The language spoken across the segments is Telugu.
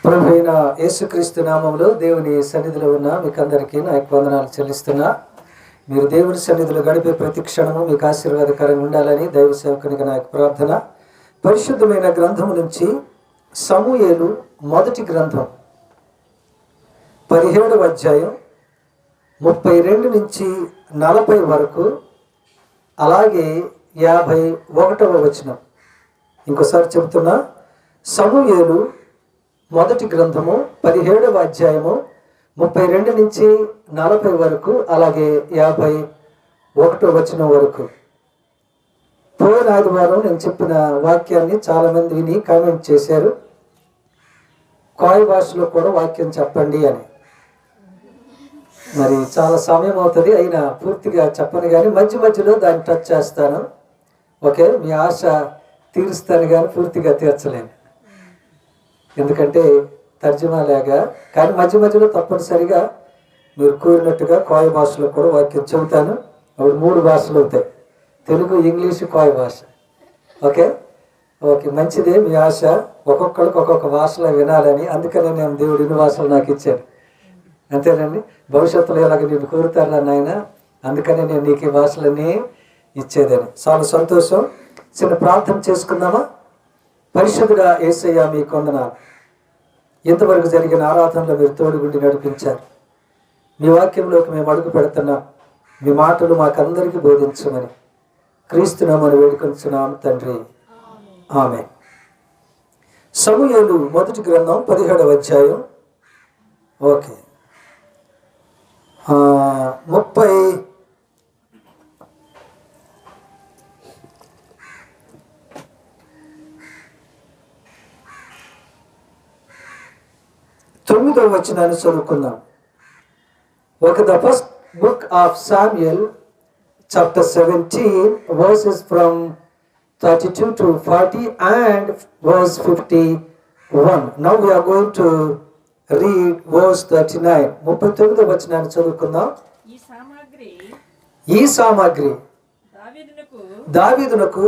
ప్రభువైన యేసుక్రీస్తు నామములో దేవుని సన్నిధిలో ఉన్న మీకు అందరికీ నా యొక్క వందనాలు చెల్లిస్తున్నా. మీరు దేవుని సన్నిధిలో గడిపే ప్రతి క్షణము మీకు ఆశీర్వాదకరంగా ఉండాలని దైవ సేవకునిగా నా యొక్క ప్రార్థన. పరిశుద్ధమైన గ్రంథము నుంచి సమూయేలు మొదటి గ్రంథం 17వ అధ్యాయం 32 నుంచి 40 వరకు, అలాగే 51వ వచనం. ఇంకోసారి చెబుతున్నా, సమూయేలు మొదటి గ్రంథము 17వ అధ్యాయము 32 నుంచి 40 వరకు, అలాగే 51వ వచనం వరకు. పోయిన ఆదివారం నేను చెప్పిన వాక్యాన్ని చాలామంది విని కామెంట్ చేశారు. కాయ్ భాషలో కూడా వాక్యం చెప్పండి అని. మరి చాలా సమయం అవుతుంది, అయినా పూర్తిగా చెప్పను కానీ మధ్య మధ్యలో దాన్ని టచ్ చేస్తాను. ఓకే, మీ ఆశ తీరుస్తాను కానీ పూర్తిగా తీర్చలేను, ఎందుకంటే తర్జుమా లేగా. కానీ మధ్య మధ్యలో తప్పనిసరిగా మీరు కోరినట్టుగా కాయ్ భాషలో కూడా వాక్యం చెబుతాను. అప్పుడు 3 భాషలు అవుతాయి: తెలుగు, ఇంగ్లీషు, కాయ్ భాష. ఓకే ఓకే మంచిదే. మీ ఆశ ఒక్కొక్కరికి ఒక్కొక్క భాషలో వినాలని, అందుకనే నేను దేవుడు ఇన్ని భాషలు నాకు ఇచ్చాడు. అంతేనండి, భవిష్యత్తులో ఇలాగ నేను కోరుతాను నాయన, అందుకనే నేను నీకు ఈ భాషలన్నీ ఇచ్చేదని. చాలా సంతోషం. చిన్న ప్రార్థన చేసుకుందామా? పరిశుద్ధుడా యేసయ్య, మీ వందనాలు. ఇంతవరకు జరిగిన ఆరాధనలో మీరు తోడుగుండి నడిపించారు. మీ వాక్యంలోకి మేము అడుగు పెడుతున్నాం. మీ మాటలు మాకందరికీ బోధించమని క్రీస్తునామని వేడుకొంచున్నాం తండ్రి, ఆమేన్. సమూయేలు మొదటి గ్రంథం 17వ అధ్యాయం. ఓకే, 39వ వచనాన్ని చదువుకుందాం. The first book of Samuel, chapter 17, verses from 32 to 40 and verse 51. Now we are going to read verse 39. 39వ వచనాన్ని చదువుకుందాం. ఈ సామాగ్రి దావీదునకు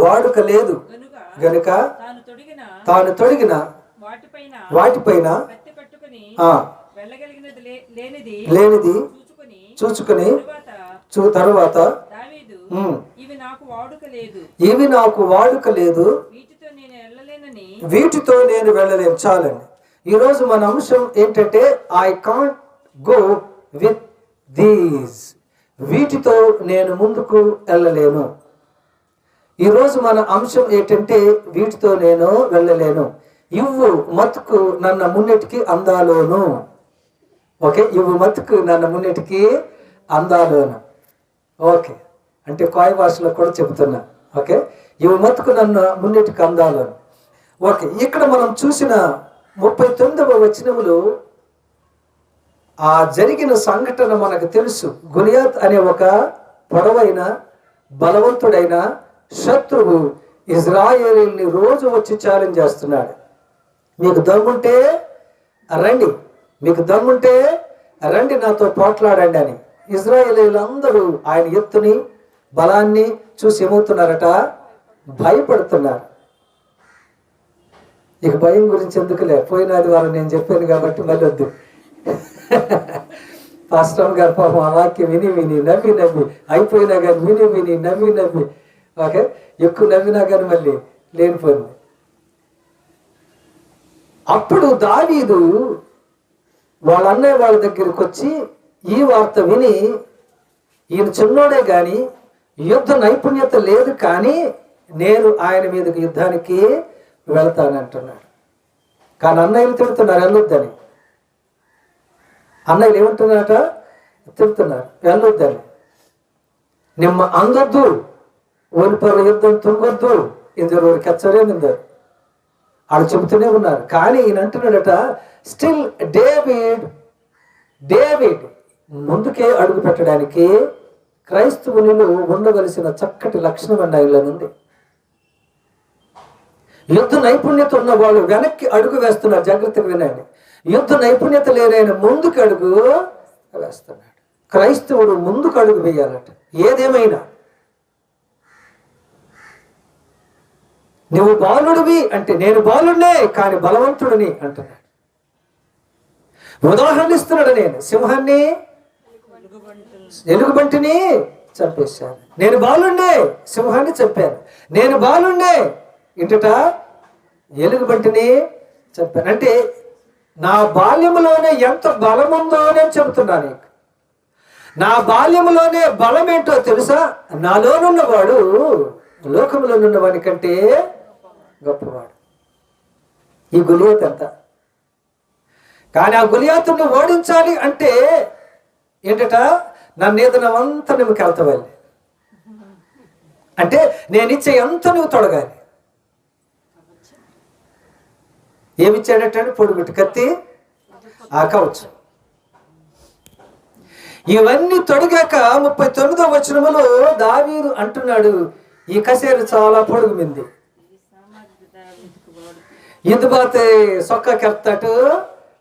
వాడుక లేదు గనుక తాను తొడిగిన వాటిపైన లేనిది చూచుకుని తరువాత ఇవి నాకు వాడుక లేదు, వీటితో నేను వెళ్ళలేను. చాలండి. ఈరోజు మన అంశం ఏంటంటే, I can't go with these. వీటితో నేను ముందుకు వెళ్ళలేను. ఈరోజు మన అంశం ఏంటంటే, వీటితో నేను వెళ్ళలేను. ఇవ్వు మతుకు నన్న మున్నిటికి అందాలోను. ఓకే, ఇవ్వు మతుకు నన్న మున్నిటికి అందాలోను. ఓకే, అంటే కాయ్ భాషలో కూడా చెబుతున్నా. ఓకే, ఇవ్వు మతుకు నన్న మున్నిటికి అందాలోను. ఓకే, ఇక్కడ మనం చూసిన 39వ వచనములో ఆ జరిగిన సంఘటన మనకు తెలుసు. గొలియాత్ అనే ఒక పొడవైన బలవంతుడైన శత్రువు ఇజ్రాయేలీని రోజు వచ్చి ఛాలెంజ్ చేస్తున్నాడు. మీకు దమ్ముంటే రండి, మీకు దమ్ముంటే రండి, నాతో పోట్లాడండి అని. ఇజ్రాయేలీలందరూ ఆయన ఎత్తుని బలాన్ని చూసి ఏమవుతున్నారట? భయపడుతున్నారు. ఇక భయం గురించి ఎందుకులే, పోయిన ఆదివారం నేను చెప్పాను కాబట్టి మళ్ళీ వద్దు. పాస్టర్ గారు పాపం ఆ వాక్యం విని నవ్వి అయిపోయినా కానీ విని నవ్వి ఓకే, ఎక్కువ నవ్వినా కానీ మళ్ళీ లేనిపోయింది. అప్పుడు దావీదు వాళ్ళ అన్నయ్య వాళ్ళ దగ్గరికి వచ్చి ఈ వార్త విని, ఈయన చిన్నోడే కానీ యుద్ధ నైపుణ్యత లేదు, కానీ నేను ఆయన మీదకి యుద్ధానికి వెళ్తానంటున్నాడు. కానీ అన్నయ్యలు తిడుతున్నారు వెళ్ళొద్దని. అన్నయ్యలు ఏమంటున్నారట? తిడుతున్నారు వెళ్ళొద్దని. నిమ్మ అందొద్దు, ఓడిపోయిన యుద్ధం తుంగొద్దు, ఇందులో కెచ్చరేమిందో వాళ్ళు చెబుతూనే ఉన్నారు. కానీ ఈయన అంటున్నాడట, స్టిల్ డేవిడ్ ముందుకే అడుగు పెట్టడానికి క్రైస్తవునిలో ఉండవలసిన చక్కటి లక్షణం అండి ఆయనలో నుండి. యుద్ధ నైపుణ్యత ఉన్న వాళ్ళు వెనక్కి అడుగు వేస్తున్నారు. జాగ్రత్తగా వినండి. యుద్ధ నైపుణ్యత లేనైనా ముందుకు అడుగు వేస్తున్నాడు. క్రైస్తవుడు ముందుకు అడుగు వేయాలట ఏదేమైనా. నువ్వు బాలుడివి అంటే నేను బాలుడినే కానీ బలవంతుడిని అంటున్నాడు. ఉదాహరణ ఇస్తున్నాడు. నేను సింహాన్ని ఎలుగుబంటిని చంపేశాను. నేను బాలుడినే సింహాన్ని చంపాను. నేను బాలుడినే ఇంటట ఎలుగుబంటిని చంపాను. అంటే నా బాల్యములోనే ఎంత బలం ఉందో నేను చెబుతున్నాను నీకు. నా బాల్యములోనే బలం ఏంటో తెలుసా? నాలోనున్నవాడు లోకంలోనున్నవాడి కంటే గొప్పవాడు. ఈ గులియాత్ అంతా. కానీ ఆ గులియాతుని ఓడించాలి అంటే ఏంటట? నన్ను ఏదైనావంతా నువ్వు కెళ్తావాలి అంటే నేను ఇచ్చే ఎంత నువ్వు తొడగాలి. ఏమిచ్చాడటండి? పొడుగుట్టు కత్తి, ఆ కవచం. ఇవన్నీ తొడిగాక 39వ వచనములో దావీదు అంటున్నాడు, ఈ కసేరు చాలా పొడుగు మింది, ఇది బాతే సొక్క కెప్తాటు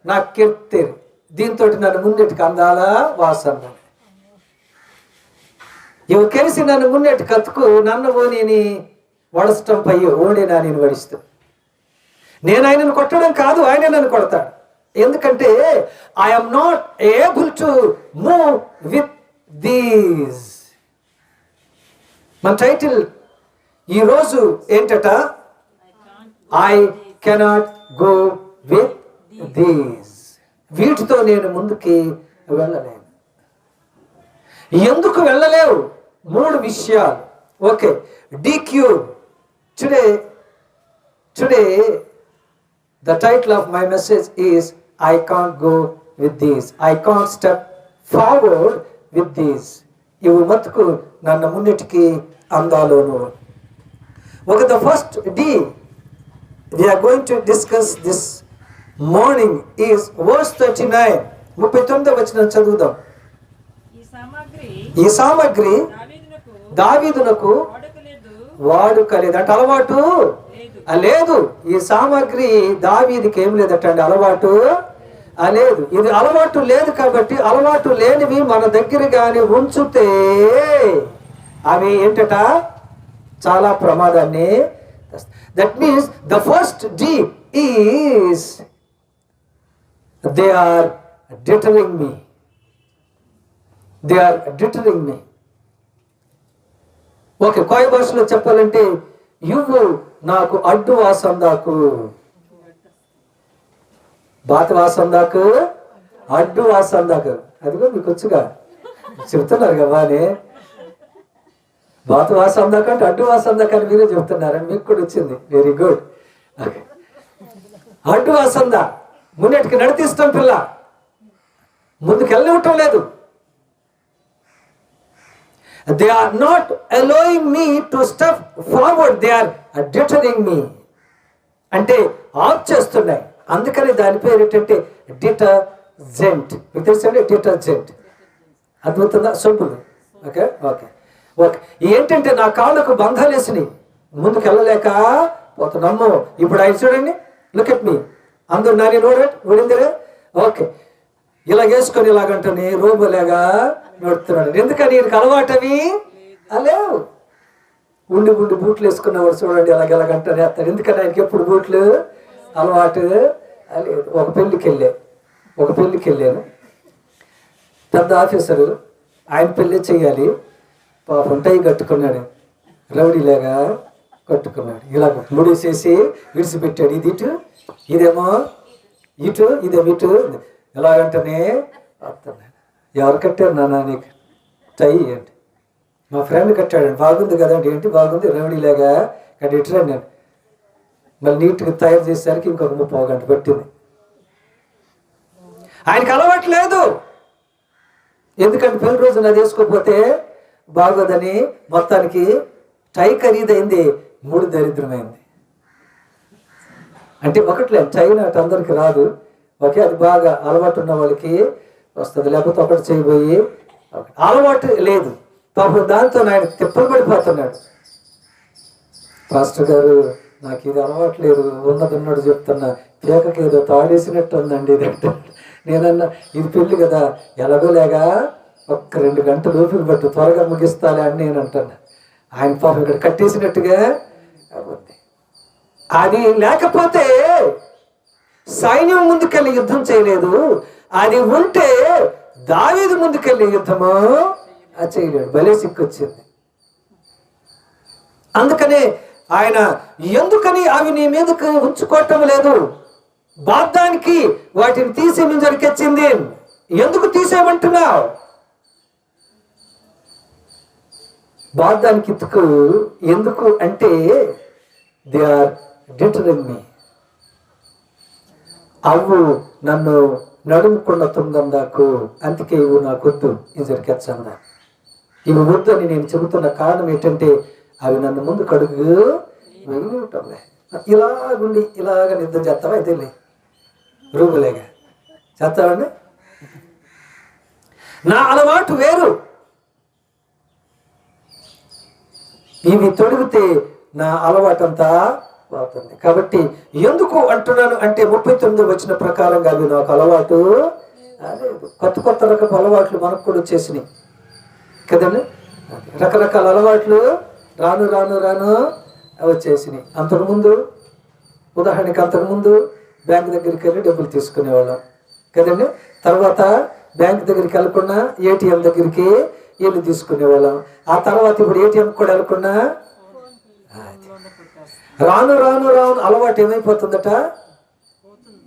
నాకు కెప్తేరు, దీంతో నన్ను మున్నెట్టుకు అందాల వాసన, ఇవి కలిసి నన్ను మున్నెట్టు కత్తుకు నన్ను ఓని వడచటం పై ఓడినా నేను వడిస్తూ. నేను ఆయనను కొట్టడం కాదు, ఆయన నన్ను కొడతాడు. ఎందుకంటే I'm not able to move with these. మన టైటిల్ ఈరోజు ఏంటట? I cannot go with these. వీటితో నేను ముందుకి వెళ్ళలేను. ఎందుకు వెళ్ళలేవు? 3 విషయాలు. Okay, DQ. Today the title of my message is I can't go with these. I can't step forward with these. ఇవి మతుకు నన్ను మున్నిటికి అందాలోను. Okay, the first D we are going to discuss this morning is verse 39. 39వ వచనం చదువుదాం. ఈ సామగ్రి దావీదునకు వాడుకలేదు అంటే అలవాటు లేదు. ఈ సామగ్రి దావీదుకి ఏం లేదటండి, అలవాటు లేదు. ఇది అలవాటు లేదు కాబట్టి అలవాటు లేనివి మన దగ్గర కానీ ఉంచుతే అవి ఏంటట? చాలా ప్రమాదాన్ని. That means the first D is they are deterring me. They are deterring me. Okay, Koya భాషలో చెప్పాలంటే ఇవ్వు నాకు అడ్డు వాసందాకు, బాత వాసందాకు, అడ్డు వాసందాకు. అదిగో మీకు వచ్చుగా చెప్తున్నారు కదా అని. బాత వాసందాకు అంటే అడ్డు వాసందాకు అని మీరే చెప్తున్నారని మీకు కూడా వచ్చింది. Very good. అడ్డు వాసందా మున్నటికి నడిపిస్తాం, పిల్ల ముందుకు వెళ్ళనివ్వటం లేదు. They are not allowing me to step forward. They are deterring me. అంటే ఆఫ్ చేస్తున్నాయి. అందుకని దాని పేరు ఏంటంటే డిటర్జెంట్. మీకు తెలుసండి డిటర్జెంట్? అద్భుతంగా సొంపులు. Okay okay okay. ఏంటంటే నా కాళ్ళకు బంధాలు వేసినాయి, ముందుకు వెళ్ళలేక పోతున్నాము. ఇప్పుడు ఆయన చూడండి, లుక్ ఎట్ మీ, అందరూ నాని నోడిందిరే. ఓకే, ఇలా వేసుకొని ఇలాగంటే రోబోలేగా నడుస్తున్నాడు. ఎందుకని ఈయనకు అలవాటవి లేవు. ఉండి బూట్లు వేసుకున్నవాడు చూడండి ఎలాగంటే వేస్తాడు. ఎందుకని ఆయనకి ఎప్పుడు బూట్లు అలవాటు లేదు. ఒక పెళ్ళికి వెళ్ళాను. పెద్ద ఆఫీసరు, ఆయన పెళ్ళి చెయ్యాలి. పాపం టై కట్టుకున్నాడు, రౌడీలాగా కట్టుకున్నాడు. ఇలాగ ముడేసేసి విడిచిపెట్టాడు. ఇది ఇటు, ఇదేమో ఇటు, ఇదేమో ఇటు. ఎలాగంటేనే వస్తున్నాడు. ఎవరు కట్టారు నాన్న నీకు టై ఏంటి? మా ఫ్రెండ్ కట్టాడండి. బాగుంది కదండి. ఏంటి బాగుంది, రౌడీలాగా కానీ ఇటురా. నేను మళ్ళీ నీట్గా తయారు చేసేసరికి ఇంకొక 30 గంట పట్టింది. ఆయనకు అలవాటు లేదు. ఎందుకంటే పెళ్లి రోజు అది వేసుకోకపోతే బాగోదని మొత్తానికి టై ఖరీదైంది, 3 దరిద్రమైంది. అంటే ఒకట్లే టై నాటి అందరికి రాదు. ఓకే, అది బాగా అలవాటు ఉన్న వాళ్ళకి వస్తుంది, లేకపోతే ఒకటి చేయబోయి అలవాటు లేదు. పాపం దాంతో ఆయన తిప్పలు పడిపోతున్నాడు. పాస్టర్ గారు నాకు ఇది అలవాటు లేదు, ఉన్నది చెప్తున్నా, పేకకి ఏదో తాడేసినట్టు ఉందండి ఇది అంటే. నేనన్నా ఇది పెళ్ళి కదా, ఎలాగోలేగా ఒక్క 2 గంటలు ఓపిక పట్టు, త్వరగా ముగిస్తాలే అని నేను అంటున్నా. ఆయన పాపం ఇక్కడ కట్టేసినట్టుగా ఉంది. అది లేకపోతే సైన్యం ముందుకెళ్ళి యుద్ధం చేయలేదు. అది ఉంటే దావీదు ముందుకెళ్ళి యుద్ధము చేయలేడు. భలే సిక్కొచ్చింది. అందుకనే ఆయన ఎందుకని అవి నీ మీదకు ఉంచుకోవటం లేదు, బాధానికి వాటిని తీసి మీ జరికొచ్చింది, ఎందుకు తీసేయమంటున్నావు? బాధానికి ఎందుకు అంటే దే ఆర్ డిటరింగ్ మీ. అవు నన్ను నడుముకున్న తుంగందాకు, అందుకే ఇవి నాకు వద్దు, ఇది జరికెచ్చందా. ఇవి వద్దు అని నేను చెబుతున్న కారణం ఏంటంటే అవి నన్ను ముందు కడుగు వెళ్ళటంలే. ఇలాగుండి ఇలాగ నిద్ర చేస్తావా? అయితే లే రూపులేగా చేస్తావండి. నా అలవాటు వేరు, ఇవి తొడిగితే నా అలవాటు అంతా పోతుంది. కాబట్టి ఎందుకు అంటున్నాను అంటే 39 వచ్చిన ప్రకారంగా అవి నాకు అలవాటు లేదు. కొత్త కొత్త రకపు అలవాట్లు మనకు కూడా వచ్చేసినాయి కదండి. రకరకాల అలవాట్లు రాను రాను రాను వచ్చేసినాయి. అంతకుముందు ఉదాహరణకి అంతకుముందు బ్యాంక్ దగ్గరికి వెళ్ళి డబ్బులు తీసుకునేవాళ్ళం కదండి. తర్వాత బ్యాంక్ దగ్గరికి వెళ్ళకుండా ఏటీఎం దగ్గరికి వెళ్ళి తీసుకునేవాళ్ళం. ఆ తర్వాత ఇప్పుడు ఏటీఎం కూడా వెళ్ళకుండా రాను రాను రాను అలవాటు ఏమైపోతుందట,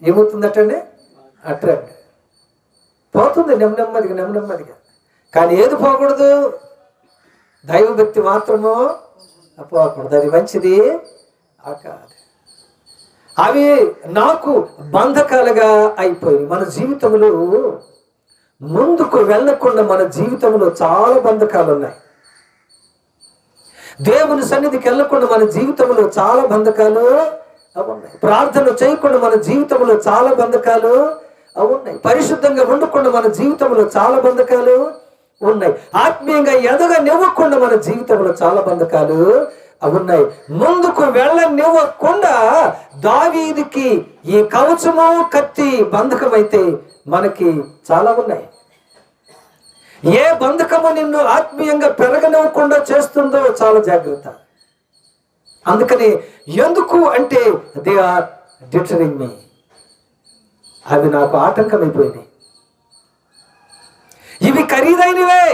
ఏమవుతుందట అండి, అట్రాక్ట్ పోతుంది నెమ్మదిగా నెమ్మదిగా. కానీ ఏది పోకూడదు, దైవభక్తి మాత్రము పోకూడదు, అది మంచిది కాదు. అవి నాకు బంధకాలుగా అయిపోయి మన జీవితంలో ముందుకు వెళ్ళకుండా మన జీవితంలో చాలా బంధకాలు ఉన్నాయి. దేవుని సన్నిధికి వెళ్ళకుండా మన జీవితంలో చాలా బంధకాలు ఉన్నాయి. ప్రార్థన చేయకుండా మన జీవితంలో చాలా బంధకాలు ఉన్నాయి. పరిశుద్ధంగా ఉండకుండా మన జీవితంలో చాలా బంధకాలు ఉన్నాయి. ఆత్మీయంగా ఎదగనివ్వకుండా మన జీవితంలో చాలా బంధకాలు ఉన్నాయి. ముందుకు వెళ్ళనివ్వకుండా దావీదుకి ఈ కవచము కత్తి బంధకమైతే మనకి చాలా ఉన్నాయి. ఏ బంధకము నిన్ను ఆత్మీయంగా పెరగనివ్వకుండా చేస్తుందో చాలా జాగ్రత్త. అందుకని ఎందుకు అంటే దే ఆర్ డిటరింగ్ మీ, అవి నాకు ఆటంకమైపోయినాయి. ఇవి ఖరీదైనవే,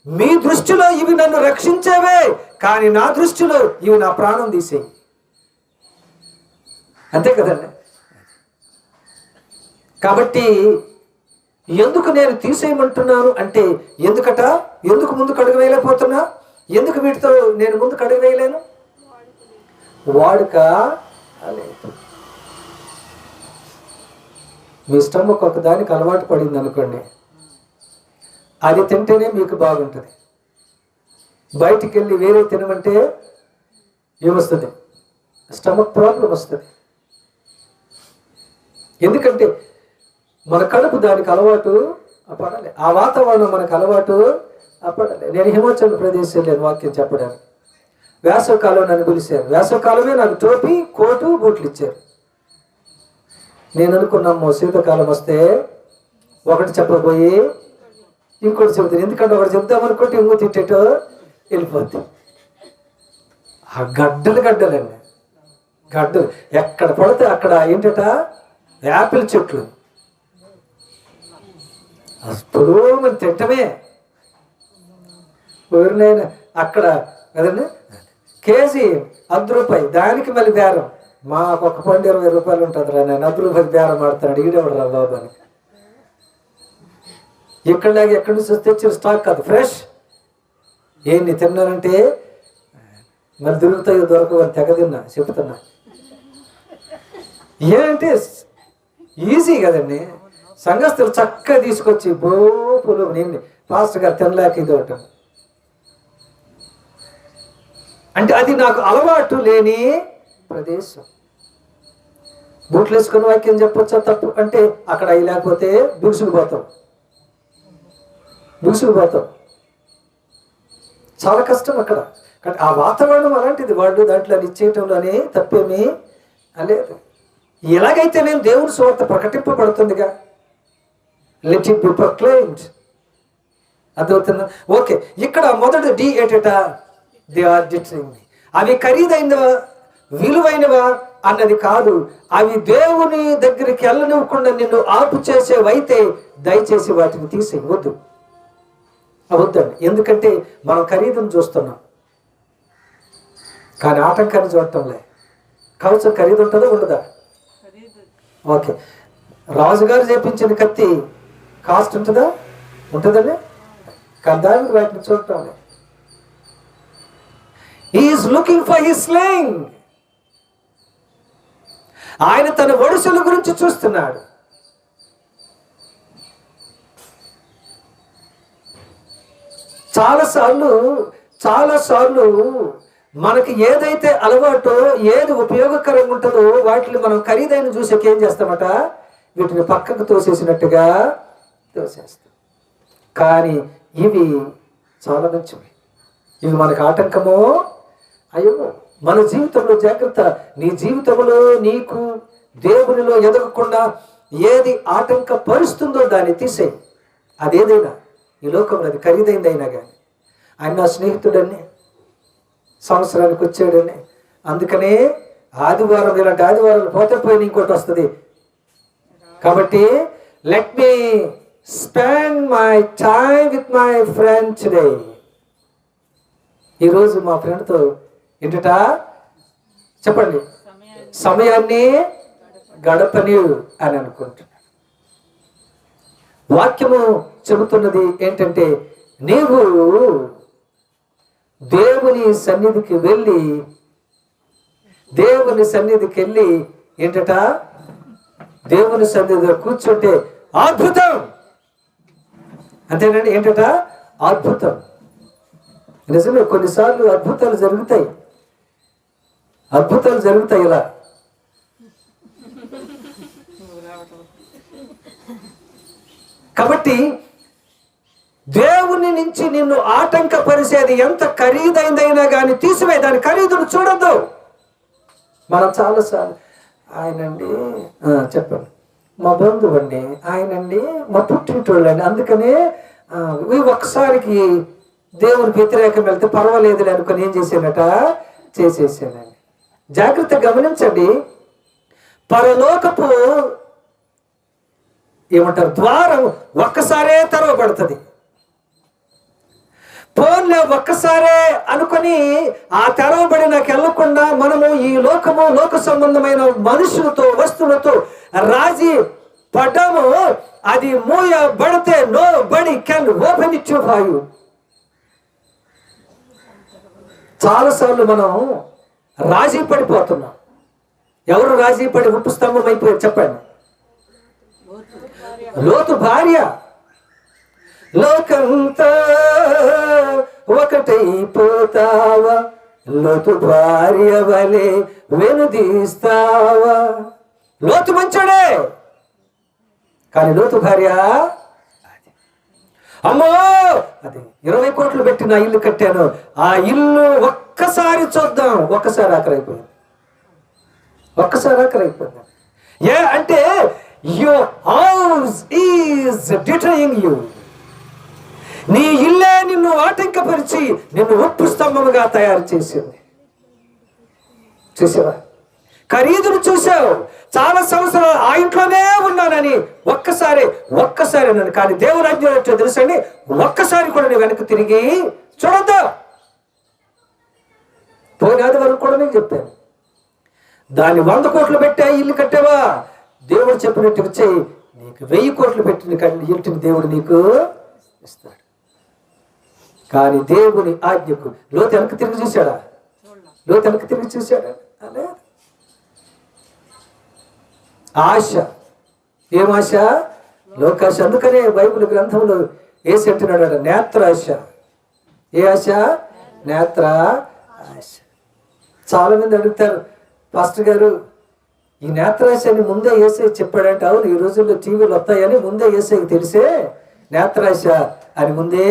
మీ దృష్టిలో ఇవి నన్ను రక్షించేవే, కానీ నా దృష్టిలో ఇవి నా ప్రాణం తీసేయి. అంతే కదండి. కాబట్టి ఎందుకు నేను తీసేయమంటున్నాను అంటే ఎందుకు ముందుకు అడుగు వేయలేకపోతున్నా, ఎందుకు వీటితో నేను ముందుకు అడుగు వేయలేను? వాడుక లేదు. మీ స్టమక్ ఒక దానికి అలవాటు పడింది అనుకోండి, అది తింటేనే మీకు బాగుంటుంది. బయటికి వెళ్ళి వేరే తినమంటే ఏమొస్తుంది? స్టమక్ ప్రాబ్లం వస్తుంది. ఎందుకంటే మన కడుపు దానికి అలవాటు పడాలి, ఆ వాతావరణం మనకు అలవాటు పడాలి. నేను హిమాచల్ ప్రదేశ్ వెళ్ళాను వాక్యం చెప్పడానికి. వేసవకాలం నన్ను పిలిచారు. వేసవకాలమే నాకు టోపీ, కోటు, బూట్లు ఇచ్చారు. నేను అనుకున్నాము శీతాకాలం వస్తే ఒకటి చెప్పబోయి ఇంకోటి చెబుతాను. ఎందుకంటే ఒకటి చెప్తామనుకుంటే ఇంకో తిట్టేటో వెళ్ళిపోద్ది. ఆ గడ్డలండి, గడ్డలు ఎక్కడ పడితే అక్కడ ఏంటట యాపిల్ చెట్లు, అప్పుడు మనం తింటమే. ఊరినైనా అక్కడ కదండి కేజీ ₹10, దానికి మళ్ళీ బేరం. మాకు ఒక పండు ₹20 ఉంటుంది రా, నేను ₹10 బేరం ఆడుతాడు. ఈడేవాడు రా బాబు అని. ఇక్కడలాగా ఎక్కడి నుంచి తెచ్చిన స్టాక్ కాదు, ఫ్రెష్. ఏంటి తిన్నానంటే మరి దొరుకుతాయో దొరకవు అని తెగ తిన్నా, చెప్తున్నా. ఏంటంటే ఈజీ కదండి. సంఘస్థులు చక్కగా తీసుకొచ్చి బోపులు నేను పాస్టర్ గారు తినలేక ఇది ఒకటి అంటే అది నాకు అలవాటు లేని ప్రదేశం. బూట్లు వేసుకుని వాక్యం చెప్పొచ్చా తప్పు అంటే అక్కడ అవి లేకపోతే దూసుకుపోతాం. చాలా కష్టం అక్కడ. కానీ ఆ వాతావరణం అలాంటిది, వాళ్ళు దాంట్లో అది ఇచ్చేయటంలోనే తప్పేమీ లేదు. ఎలాగైతే నేను దేవుని సువార్త ప్రకటింపబడుతుందిగా, లెట్ ఇట్ బి ప్రొక్లైమ్డ్. అర్థమవుతుందా? ఓకే, ఇక్కడ మొదటి డి ఏటట దే ఆర్ డిటరింగ్ మీ. అవి ఖరీదైన విలువైనవా అన్నది కాదు. అవి దేవుని దగ్గరికి వెళ్ళనివ్వకుండా నిన్ను ఆపు చేసేవైతే దయచేసి వాటిని తీసేయవద్దు. వద్దండి. ఎందుకంటే మనం ఖరీదును చూస్తున్నాం, కానీ ఆటంకాన్ని చూడటంలే. కవచం ఖరీదు ఉంటుందా ఉండదా? ఓకే, రాజుగారు చేపించిన కత్తి కాస్ట్ ఉంటుందా? ఉంటుందండి. కానీ దానికి వాటిని చూడటం లేదు. He is looking for his sling. ఆయన తన వడుసుల గురించి చూస్తున్నాడు. చాలాసార్లు మనకి ఏదైతే అలవాటో, ఏది ఉపయోగకరంగా ఉంటుందో వాటిని మనం ఖరీదైన చూసాక ఏం చేస్తామట, వీటిని పక్కకు తోసేసినట్టుగా తోసేస్తాం. కానీ ఇవి చాలా మంచివి. ఇవి మనకు ఆటంకమో అయ్యో. మన జీవితంలో జాగ్రత్త. నీ జీవితంలో నీకు దేవునిలో ఎదగకుండా ఏది ఆటంకపరుస్తుందో దాన్ని తీసేయి. అదేదైనా ఈ లోకంలో అది ఖరీదైందైనా కానీ. ఆయన నా స్నేహితుడని, సంవత్సరానికి వచ్చాడని, అందుకనే ఆదివారం ఇలాంటి ఆదివారాలు పోతే పోయిన ఇంకోటి వస్తుంది. కాబట్టి let me spend my time with my friend today. ఈరోజు మా ఫ్రెండ్తో ఏంటట చెప్పండి, సమయాన్ని గడపని అని అనుకుంటున్నాను. వాక్యము చెబుతున్నది ఏంటంటే, నీవు దేవుని సన్నిధికి వెళ్ళి ఏంటట, దేవుని సన్నిధిలో కూర్చుంటే అద్భుతం. అంతేనండి. ఏంటట అద్భుతం. నిజమే, కొన్నిసార్లు అద్భుతాలు జరుగుతాయి ఇలా. కాబట్టి దేవుని నుంచి నిన్ను ఆటంకపరిచేది ఎంత ఖరీదైందైనా కానీ తీసివే. దాని ఖరీదును చూడద్దు. మనం చాలాసార్లు ఆయనండి చెప్పాను, మా బంధువు అండి, ఆయనండి మా పుట్టింటోళ్ళండి, అందుకనే ఒక్కసారికి దేవునికి వ్యతిరేకం వెళ్తే పర్వాలేదులే అనుకుని ఏం చేసేసానండి. జాగ్రత్త గమనించండి. పరలోకపు ఏమంటారు ద్వారం ఒక్కసారే తెరవబడుతుంది. ఫోన్లో ఒక్కసారే అనుకొని ఆ తెరవబడినకి వెళ్ళకుండా మనము ఈ లోక సంబంధమైన మనుషులతో, వస్తువులతో రాజీ పడ్డాము. అది మూయబడితే nobody can open it for you. చాలాసార్లు మనం రాజీ పడిపోతున్నాం. ఎవరు రాజీ పడి ఉప్పు స్తంభం అయిపోయారు చెప్పండి? లోతు భార్య. లోకంతో ఒకటైపోతావా, లోతు భార్య వలె వెనుదీస్తావా. లోతు మంచోడే, కానీ లోతు భార్య అమ్మో అది 20 కోట్లు పెట్టి నా ఇల్లు కట్టాను, ఆ ఇల్లు ఒక్కసారి చూద్దాం. ఒక్కసారి ఆఖరైపోయింది. ఏ అంటే your house is deterring you. నీ ఇల్లే నిన్ను ఆటంకపరిచి నిన్ను ఉప్పు స్తంభముగా తయారు చేసింది. చూసావా? ఖరీదును చూసావు. చాలా సంవత్సరాలు ఆ ఇంట్లోనే ఉన్నానని ఒక్కసారి నన్ను, కానీ దేవుని ఆజ్ఞ వచ్చో తెలుసండి, ఒక్కసారి కూడా నేను వెనక్కి తిరిగి చూడద్దు. పోయినాది వరకు కూడా నేను చెప్పాను, దాన్ని 100 కోట్లు పెట్టా ఇల్లు కట్టావా, దేవుడు చెప్పినట్టు చెయ్యి, నీకు 1000 కోట్లు పెట్టిన ఇంటిని దేవుడు నీకు ఇస్తాడు. కానీ దేవుని ఆజ్ఞకు లోతు వెనక్కి తిరిగి చూశాడా? అదే ఆశ. ఏం ఆశ? లోకాశ. అందుకనే బైబిల్ గ్రంథంలో ఏసి అంటున్నాడు, నేత్రాశ. ఏ ఆశ? నేత్ర ఆశ. చాలా మంది అడుగుతారు, పాస్టర్ గారు ఈ నేత్రాశ అని ముందే ఏసై చెప్పాడంటే. అవును, ఈ రోజుల్లో టీవీలు వస్తాయని ముందే ఏసైకి తెలిసే నేత్రాశ అని ముందే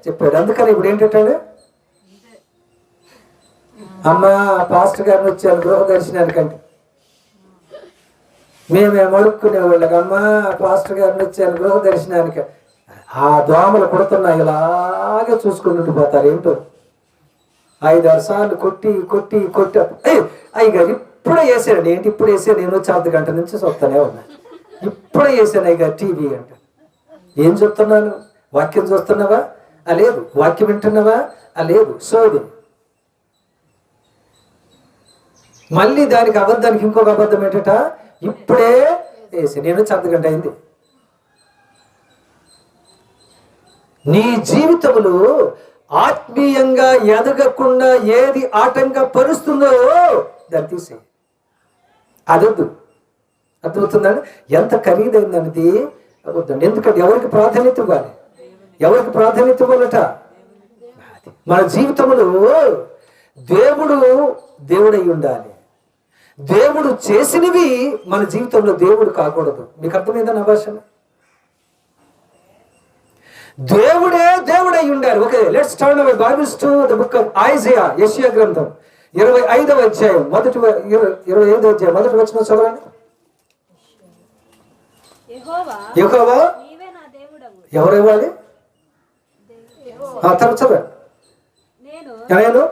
చెప్పాడు. అందుకని ఇప్పుడు ఏంటంటాడు, అమ్మ పాస్టర్ గారిని వచ్చాను గృహ దర్శనానికంటే మేమేం అడుక్కునేవాళ్ళకి, అమ్మ పాస్టర్ గారిని వచ్చాను గృహ దర్శనానికి. ఆ దోమలు కొడుతున్నాయి, ఇలాగే చూసుకుని ఉండిపోతారు. ఏంటో 5-6 సార్లు కొట్టి అయ్యగారు ఇప్పుడే వేసాడు. ఏంటి ఇప్పుడు వేసాను? నేను వచ్చి అర్ధ గంట నుంచి చూస్తానే ఉన్నా. ఇప్పుడే వేసాను అయ్యగారు టీవీ అంటే. ఏం చూస్తున్నాను? వాక్యం చూస్తున్నావా? లేదు. వాక్యం వింటున్నావా? లేదు. సోది. మళ్ళీ దానికి అబద్ధానికి ఇంకొక అబద్ధం ఏంటట, ఇప్పుడే వేసి నేను వచ్చి అర్ధ గంట అయింది. నీ జీవితంలో ఆత్మీయంగా ఎదగకుండా ఏది ఆటంకపరుస్తుందో దాన్ని తీసే. అదొద్దు. అర్థమవుతుందండి? ఎంత ఖరీదైందనేది వద్దండి. ఎందుకంటే ఎవరికి ప్రాధాన్యత ఇవ్వాలి? ఎవరికి ప్రాధాన్యత ఇవ్వాలట? మన జీవితంలో దేవుడై ఉండాలి. దేవుడు చేసినవి మన జీవితంలో దేవుడు కాకూడదు. మీకు అర్థమైందా నా భాష? దేవుడై ఉండాలి. Okay, let's turn our Bibles to the book of Isaiah. యెషయా గ్రంథం 25వ అధ్యాయం 25వ అధ్యాయం మొదటి వచనం చదవండి. యెహోవా ఎవరు ఇవ్వాలి? తర్వాత చదవండి. నేను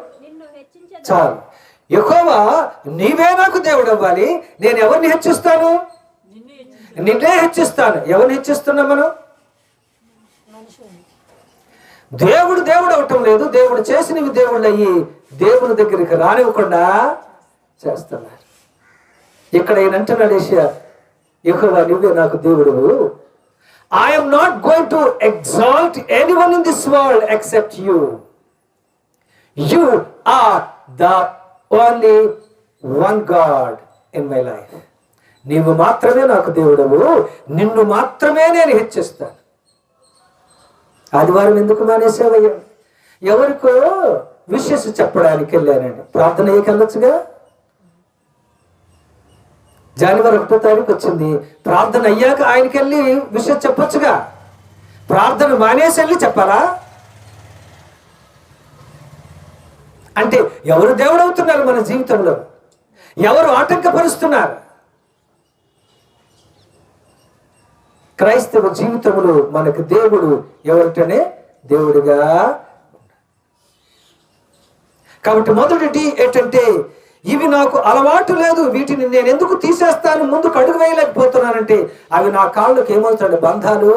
చాలు. యెహోవా నీవే నాకు దేవుడు అవ్వాలి. నేను ఎవరిని హెచ్చిస్తాను? నిన్నే హెచ్చిస్తాను. ఎవరిని హెచ్చిస్తున్నాం మనం? దేవుడు అవటం లేదు. దేవుడు చేసినవి దేవుళ్ళు అయ్యి దేవుని దగ్గరికి రానివ్వకుండా చేస్తున్నారు. ఇక్కడ ఈయన అంటున్నాడు యెషయా, యెహోవా నువ్వే నాకు దేవుడు. I am not going to exalt anyone in this world except you. You are the only one God in my life. నీవు మాత్రమే నాకు దేవుడవు. నిన్ను మాత్రమే నేను హెచ్చిస్తాను. ఆదివారం ఎందుకు మానేసావయ్యా? ఎవరికో విషెస్ చెప్పడానికి వెళ్ళానండి. ప్రార్థన అయ్యకెళ్ళొచ్చుగా. జనవరి 1వ తారీఖు వచ్చింది. ప్రార్థన అయ్యాక ఆయనకి వెళ్ళి విషయం చెప్పొచ్చుగా. ప్రార్థన మానేసి వెళ్ళి చెప్పాలా? అంటే ఎవరు దేవుడు అవుతున్నారు మన జీవితంలో? ఎవరు ఆటంకపరుస్తున్నారు? క్రైస్తవ జీవితంలో మనకు దేవుడు ఎవరిటనే దేవుడిగా. కాబట్టి మొదటిది ఏంటంటే, ఇవి నాకు అలవాటు లేదు, వీటిని నేను ఎందుకు తీసేస్తాను, ముందుకు అడుగు వేయలేకపోతున్నానంటే అవి నా కాళ్ళకు ఏమవుతాడు? బంధాలు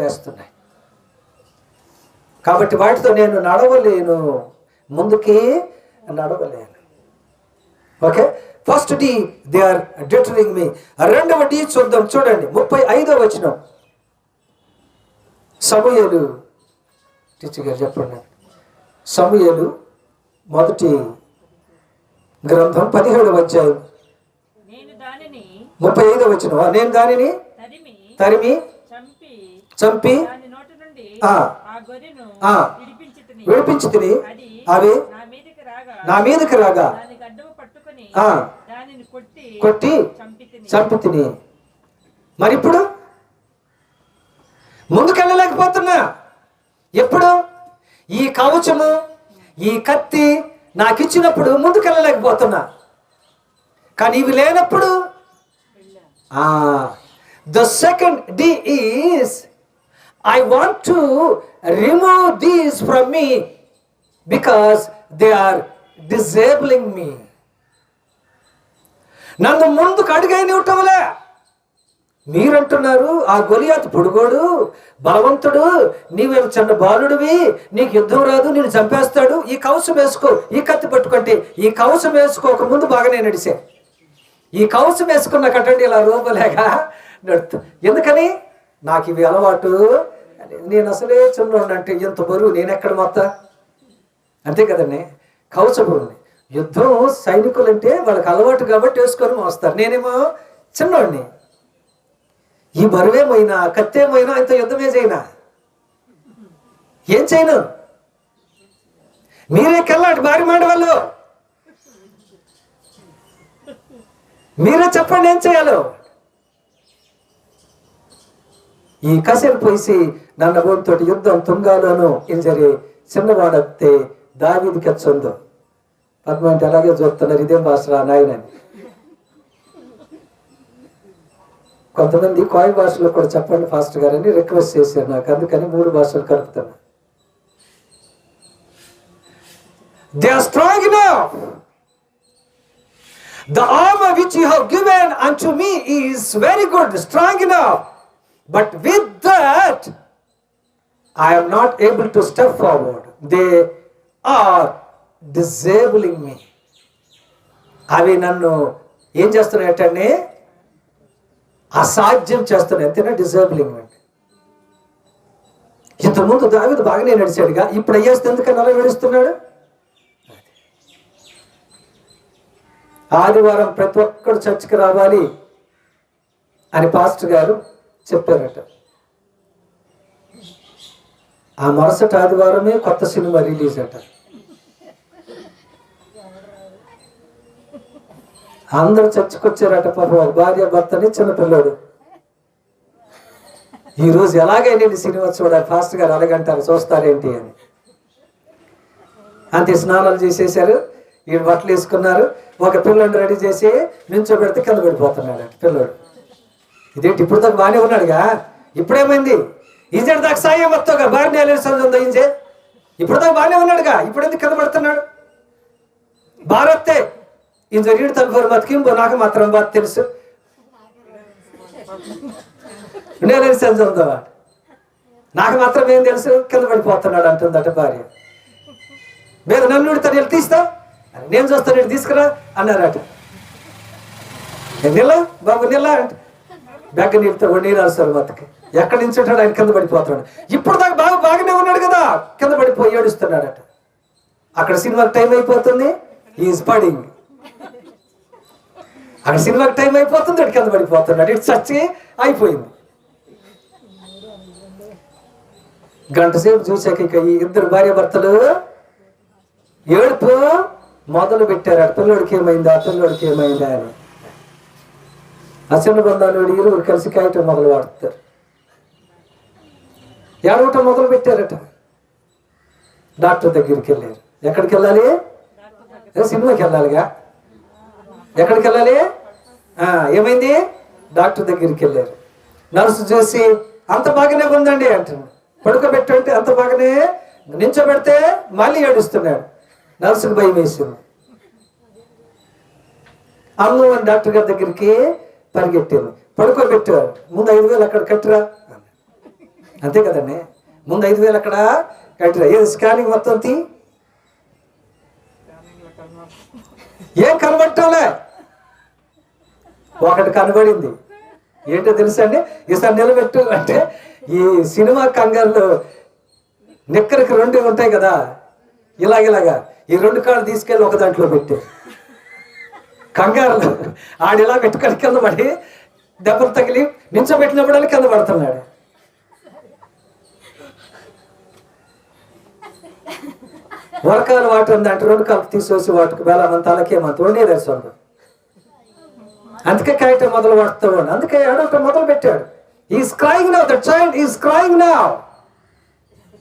వేస్తున్నాయి. కాబట్టి వాటితో నేను నడవలేను, ముందుకి నడవలేను. Okay, first D they are deterring me. రెండవ డి చూద్దాం. చూడండి 35వ వచనం. సమూయేలు టీచర్ గారు చెప్పండి. సమూయేలు మొదటి గ్రంథం 17వ అధ్యాయం 35వ వచనం. నేను దానిని తరిమి చంపి విడిపించి తిని అవి నా మీదకి రాగా కొట్టి చంపి తిని. మరి ఇప్పుడు ముందుకెళ్ళలేకపోతున్నా. ఎప్పుడు? ఈ కవచము ఈ కత్తి నాకు ఇచ్చినప్పుడు ముందుకెళ్ళలేకపోతున్నా. కానీ ఇవి లేనప్పుడు ద సెకండ్ డి is I want to remove these from me because they are disabling me. నన్ను ముందుకు అడుగైనివ్వటంలే. మీరంటున్నారు ఆ గొలియాతు పొడుగోడు, బలవంతుడు, నీవే చిన్న బాలుడివి, నీకు యుద్ధం రాదు, నేను చంపేస్తాడు. ఈ కవచం వేసుకో, ఈ కత్తి పట్టుకుంటే. ఈ కవచం వేసుకోక ముందు బాగానే నడిచే. ఈ కవచం వేసుకున్న కట్టండి ఇలా రూపలేక నడుతూ. ఎందుకని? నాకు ఇవి అలవాటు. నేను అసలే చిన్నోడిని, అంటే ఎంత బరువు, నేను ఎక్కడ మొత్తం అంతే కదండి. కవచబరువుని. యుద్ధం సైనికులు అంటే వాళ్ళకి అలవాటు కాబట్టి వేసుకొని మోస్తారు. నేనేమో చిన్నోడిని. ఈ బరువేమైనా కత్తేమైనా ఇంత యుద్ధమే చేయనా? ఏం చేయను? మీరే కెళ్ళాడు భారీ మాట వాళ్ళు. మీరే చెప్పండి ఏం చేయాలో. ఈ కసెలు పోసి నన్న ಬೋನ್ತೋಟಿ ಯುದ್ಧಂ ತುಂಗಾలోను ఇంజరి చిన్నవాడతే దావీదుకి వచ్చుందో. పద్మంటే అలాగే చూస్తున్నారు. ఇదేం భాషరా నాయనని. కొంతమంది కోయి భాషలో కూడా చెప్పండి ఫాస్ట్ గారని రిక్వెస్ట్ చేశారు నాకు. అందుకని 3 భాషలు కలుపుతాను. They are strong enough. The armor which you have given unto me is very good, strong enough. But with that, I am not able to step forward. They are disabling me. అవి నన్ను ఏం చేస్తున్నాయటండి? అసాధ్యం చేస్తున్నాయి. అంతేనా? డిజేబులింగ్ అంటే. ఇంతకుముందు దావీదు బాగానే నడిచాడుగా, ఇప్పుడు అయ్యేస్తే ఎందుకని అలా నడుస్తున్నాడు? ఆదివారం ప్రతి ఒక్కరు చర్చికి రావాలి అని పాస్టర్ గారు చెప్పారట. ఆ మరుసటి ఆదివారమే కొత్త సినిమా రిలీజ్ అట. అందరూ చర్చకు వచ్చారట. పాపం భార్య భర్తని చిన్నపిల్లాడు. ఈరోజు ఎలాగైనా సినిమా చూడాలి, ఫాస్ట్ గారు అలాగంటారు, చూస్తారేంటి అని. అంతే స్నానాలు చేసేసారు, ఈ బట్టలు వేసుకున్నారు. ఒక పిల్లని రెడీ చేసి నించోబెడితే కింద పడిపోతున్నాడు పిల్లోడు. ఇదేంటి ఇప్పుడు దాకా బాగానే ఉన్నాడుగా, ఇప్పుడేమైంది? ఇంజడి దాకా సాయం మొత్తంగా భార్య ఉందా ఇంజే? ఇప్పుడు దాకా బాగానే ఉన్నాడుగా, ఇప్పుడు ఎందుకు కింద పడుతున్నాడు? భారత్తే ఇంజ రీడ్ తలఫర్ మతికింబో నాకు మాత్రం బాగా తెలుసు. నేనే సెన్స్ ఉందా, నాకు మాత్రం ఏం తెలుసు, కింద పడిపోతున్నాడు అంటుందట భార్య. మీరు నన్ను తను తీస్తా, నేను చూస్తాను, నేను తీసుకురా అన్నారట. నిల్ల బాబు నిల్ల అంటే బ్యాగ్ నీళ్ళతో నీళ్ళు రాస్తారు మతకి. ఎక్కడి నుంచి ఉంటాడు ఆయన కింద పడిపోతున్నాడు. ఇప్పుడు దాకా బాగానే ఉన్నాడు కదా, కింద పడిపోయి ఏడుస్తున్నాడట. అక్కడ సినిమాకి టైం అయిపోతుంది, ఈజ్ పడింగ్. అక్కడ సినిమాకి టైం అయిపోతుంది, అటు కింద పడిపోతున్నాడు. ఇటు చచ్చి అయిపోయింది. గంట సేపు చూసాక ఇక ఈ ఇద్దరు భార్య భర్తలు ఏడుపు మొదలు పెట్టారు. ఆ పిల్లోడికి ఏమైందా, ఆ పిల్లోడికి ఏమైందా అని. అసలు బంధాలు ఇరువురు కలిసి కాయటం మొదలు వాడుతారు. ఏడవటం మొదలు పెట్టారట. డాక్టర్ దగ్గరికి వెళ్ళారు. ఎక్కడికి వెళ్ళాలి? సినిమాకి వెళ్ళాలిగా. ఎక్కడికి వెళ్ళాలి? ఏమైంది? డాక్టర్ దగ్గరికి వెళ్ళారు. నర్సు చూసి అంత బాగానే ఉందండి అంటున్నాడు. పడుకోబెట్టంటే అంత బాగానే, నించోబెడితే మళ్ళీ ఏడుస్తున్నాడు. నర్సుకు భయం వేసింది. అమ్ము అని డాక్టర్ గారి దగ్గరికి పరిగెట్టింది. పడుకోబెట్టారు. ముందు 5,000 అక్కడ కట్టురా. అంతే కదండి, ముందు 5,000 అక్కడ కట్టురా. ఏది స్కానింగ్ మొత్తం తీ. ఏం కనబట్టాలే? ఒకటి కనబడింది. ఏంటో తెలుసా అండి? ఈసారి నిలబెట్టు అంటే ఈ సినిమా కంగారులో నిక్కరికి 2 ఉంటాయి కదా, ఇలాగిలాగా ఈ 2 కాళ్ళు తీసుకెళ్ళి ఒక దాంట్లో పెట్టి కంగారులో ఆడిలా పెట్టుకొని కింద పడి దెబ్బలు తగిలి నించోబెట్టినప్పుడు కింద పడుతున్నాడు. వరకాలు వాటి ఉందంటే 2 కాళ్ళు తీసేసి వాటికి బేలామంత తలకేమంత ఉండేది సొంతం. అందుకే కాయటం మొదలు పడుతూ ఉన్నాడు. అందుకే ఏడవటం మొదలు పెట్టాడు. He's crying now. The child is crying now.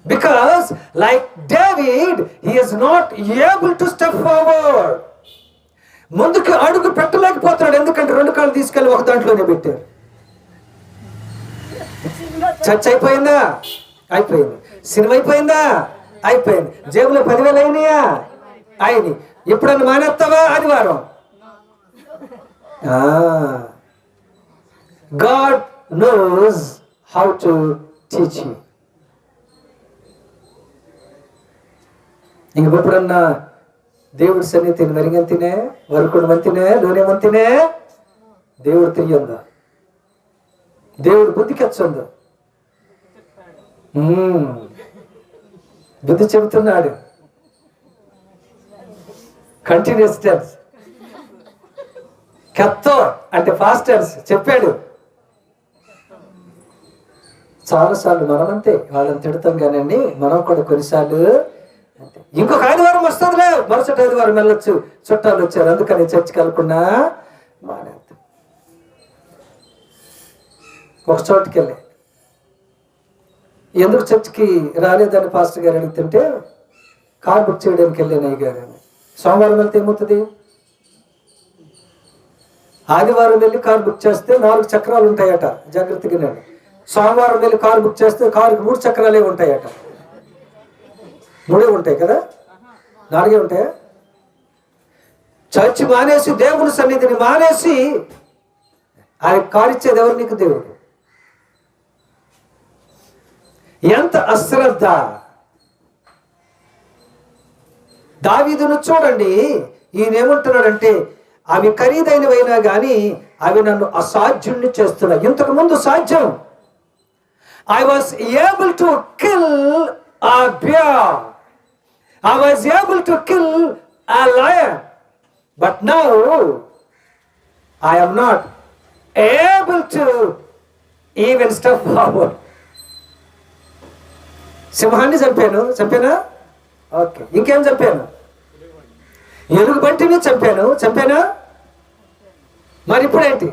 Because like David, he is not able to step forward. ముందుకు అడుగు పెట్టలేకపోతాడు. ఎందుకంటే 2 కాళ్ళు తీసుకెళ్ళి ఒక దాంట్లోనే పెట్టారు. చర్చ్ అయిపోయిందా? అయిపోయింది. సినిమా అయిపోయిందా? అయిపోయింది. జేబులో 10,000 అయినాయా? అయినాయి. ఎప్పుడన్నా మానేస్తావా? ఆదివారం. God knows how to teach you. ఇంక ఎప్పుడన్నా దేవుడి సన్నిధిని మెరుగంతినే, వరకుడు మంతినే, లోనే మంతినే దేవుడు తిరిగిందా? దేవుడు బుద్ధికి వచ్చండు. బుద్ధి చెబుతున్నాడు. Continuous tense. కత్తో అంటే ఫాస్ట్ టెన్స్ చెప్పాడు. చాలాసార్లు మనం అంతే, వాళ్ళని తిడతాం కానండి, మనం కూడా కొన్నిసార్లు అంతే. ఇంకొక ఆదివారం వస్తుందిలే, మరుసటి ఆదివారం వెళ్ళొచ్చు, చుట్టాలు వచ్చారు అందుకని చర్చికి వెళ్ళకుండా మానేద్దాం. ఒక చోటుకి వెళ్ళి ఎందుకు చర్చికి రాలేదని పాస్టర్ గారు అడుగుతుంటే, కార్ బుక్ చేయడానికి వెళ్ళాను అయ్య గారు అని. సోమవారం వెళ్తే ఏమవుతుంది? ఆదివారం వెళ్ళి కార్ బుక్ చేస్తే 4 చక్రాలు ఉంటాయట, జాగ్రత్తగా నేను. సోమవారం వెళ్ళి కారు బుక్ చేస్తే కారుకి 3 చక్రాలే ఉంటాయట. 3 ఉంటాయి కదా, 4 ఉంటాయా? చర్చి మానేసి, దేవుని సన్నిధిని మానేసి ఆయన కారిచ్చేది ఎవరు? నీకు దేవుడు. ఎంత అశ్రద్ధ! దావీదును చూడండి, ఈయన ఏమంటున్నాడంటే, అవి ఖరీదైనవైనా కానీ అవి నన్ను అసాధ్యుణ్ణి చేస్తున్నాయి. ఇంతకు ముందు సాధ్యం. I was able to kill a bear. I was able to kill a lion. But now I am not able to even step forward. సింహాన్ని చంపానా? ఓకే, ఇంకేం చంపాను? ఎలుగు బంటిని చంపానా? మరి ఇప్పుడేంటి?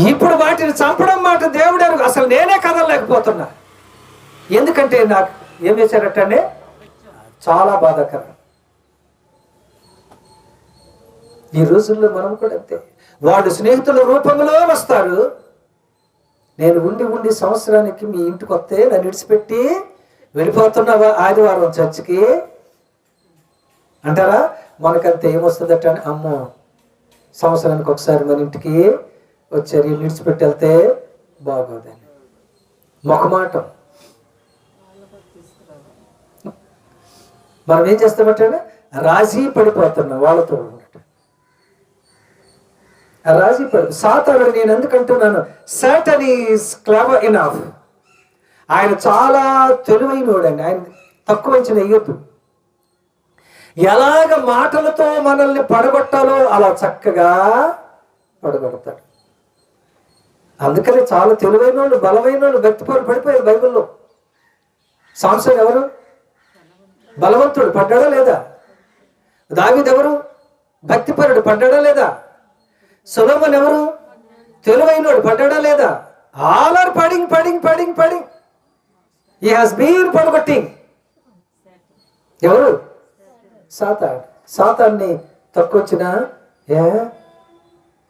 ఇప్పుడు వాటిని చంపడం మాట దేవుడు అసలు నేనే కదలలేకపోతున్నా. ఎందుకంటే నాకు ఏం చేశారటండి? చాలా బాధాకరం. ఈ రోజుల్లో మనం కూడా అంతే. వాడు స్నేహితుల రూపంలో వస్తారు. నేను ఉండి సంవత్సరానికి మీ ఇంటికి వస్తే నన్ను విడిచిపెట్టి వెళ్ళిపోతున్నావా ఆదివారం చర్చికి అంటారా? మనకంతే ఏమొస్తుందట అని, అమ్మో సంవత్సరానికి ఒకసారి మన ఇంటికి వచ్చారు, వీళ్ళు విడిచిపెట్టి వెళ్తే బాగోదని మొహమాటం. మనం ఏం చేస్తామంటే రాజీ పడిపోతున్నాం వాళ్ళతో. రాజీ సాతానుడు, నేను ఎందుకంటున్నాను, సాటన్ ఈజ్ క్లవర్ ఇనఫ్. ఆయన చాలా తెలివైనోడండి. ఆయన తక్కువ అంచనా వేయొద్దు. ఎలాగ మాటలతో మనల్ని పడగొట్టాలో అలా చక్కగా పడగొడతాడు. అందుకని చాలా తెలివైన వాళ్ళు, బలమైన వాళ్ళు, భక్తిపరులు పడిపోయారు బైబిల్లో. సాంసన్ ఎవరు? బలవంతుడు, పడ్డాడా లేదా? దావీదు ఎవరు? భక్తిపరుడు, పడ్డాడా లేదా? సొలొమోను ఎవరు? తెలివైనోడు, పడ్డాడా లేదా? ఆల్ ఆర్ పడింగ్. హి హాస్ బీన్ పడగొట్టింగ్. ఎవరు? సాతాన్ని తక్కువ వచ్చినా,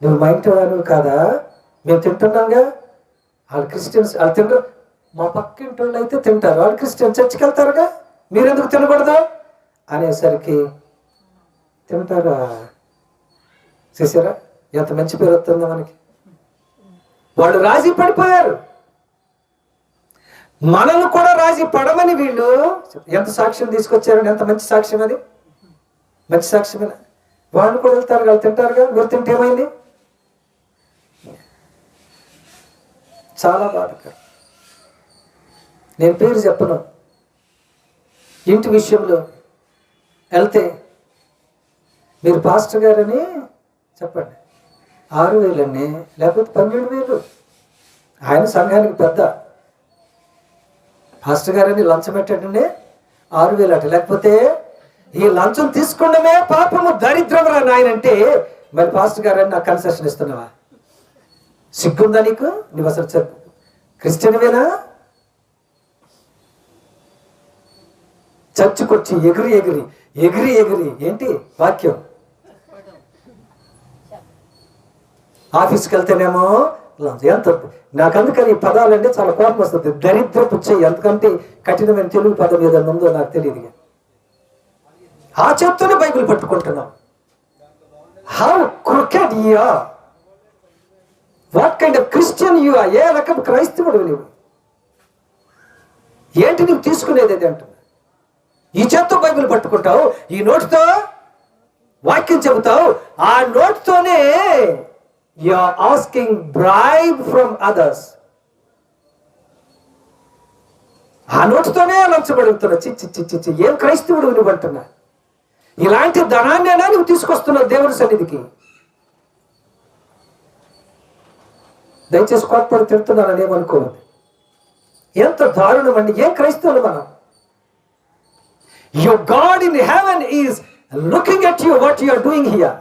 నువ్వు మా ఇంటి నువ్వు కాదా? మేము తింటున్నాంగా, వాళ్ళు క్రిస్టియన్స్, వాళ్ళు తింటారు. మా పక్కింటి వాళ్ళు అయితే తింటారు, వాళ్ళు క్రిస్టియన్, చర్చికి వెళ్తారుగా, మీరెందుకు తినకూడదు అనేసరికి తింటారా? చూసారా ఎంత మంచి పేరు వస్తుందో మనకి. వాళ్ళు రాజీ పడిపోయారు. మనల్ని కూడా రాజీ పడమని వీళ్ళు ఎంత సాక్ష్యం తీసుకొచ్చారని, ఎంత మంచి సాక్ష్యం అది. మంచి సాక్ష్యమేనా? వాళ్ళు కూడా వెళ్తారు, వాళ్ళు తింటారుగా, మీరు తింటే ఏమైంది? చాలా బాధకరం. నేను పేరు చెప్పను. ఇంటి విషయంలో వెళ్తే మీరు పాస్టర్ గారని చెప్పండి, 6,000 అండి, లేకపోతే 12,000. ఆయన సంఘానికి పెద్ద. పాస్టర్ గారని లంచం పెట్టండి, 6,000 అట. లేకపోతే ఈ లంచం తీసుకోవడమే పాపము, దరిద్రం రా నాయనంటే, మరి పాస్టర్ గారని నాకు కన్సెషన్ ఇస్తున్నావా? సిగ్గుందా నీకు? నువ్వు అసలు క్రిస్టియన్వేనా? చర్చికొచ్చి ఎగిరి ఏంటి వాక్యం? ఆఫీస్కి వెళ్తేనేమో ఎంత నాకు అందుకని ఈ పదాలంటే చాలా కోపం వస్తుంది. దరిద్రపు చెయ్యి, ఎందుకంటే కఠినమైన తెలుగు పదం ఏదైనా ఉందో నాకు తెలియదు. ఆ చెప్తూనే బైబిల్ పట్టుకుంటున్నాం. How cricket you are, what kind of Christian you are. ఏ రకం క్రైస్తవుడు నువ్వు? ఏంటి నువ్వు తీసుకునేది అది అంటున్నా. ఈ చేత్తో బైబిల్ పట్టుకుంటావు, ఈ నోటితో వాక్యం చెబుతావు, ఆ నోటితోనే you are asking bribe from others. ఆ నోటితోనే లంచబడుతున్నా. చిచ్చి ఏం క్రైస్తవుడు నువ్వు అంటున్నా. ఇలాంటి ధనాన్నేనా నువ్వు తీసుకొస్తున్నావు దేవుని సన్నిధికి? దయచేసి కోప్పడి తిడుతున్నానని ఏమనుకోవద్దు. ఎంత దారుణం అండి. ఏం క్రైస్తవులు మనం? Your God in heaven is looking at you, what you are doing here.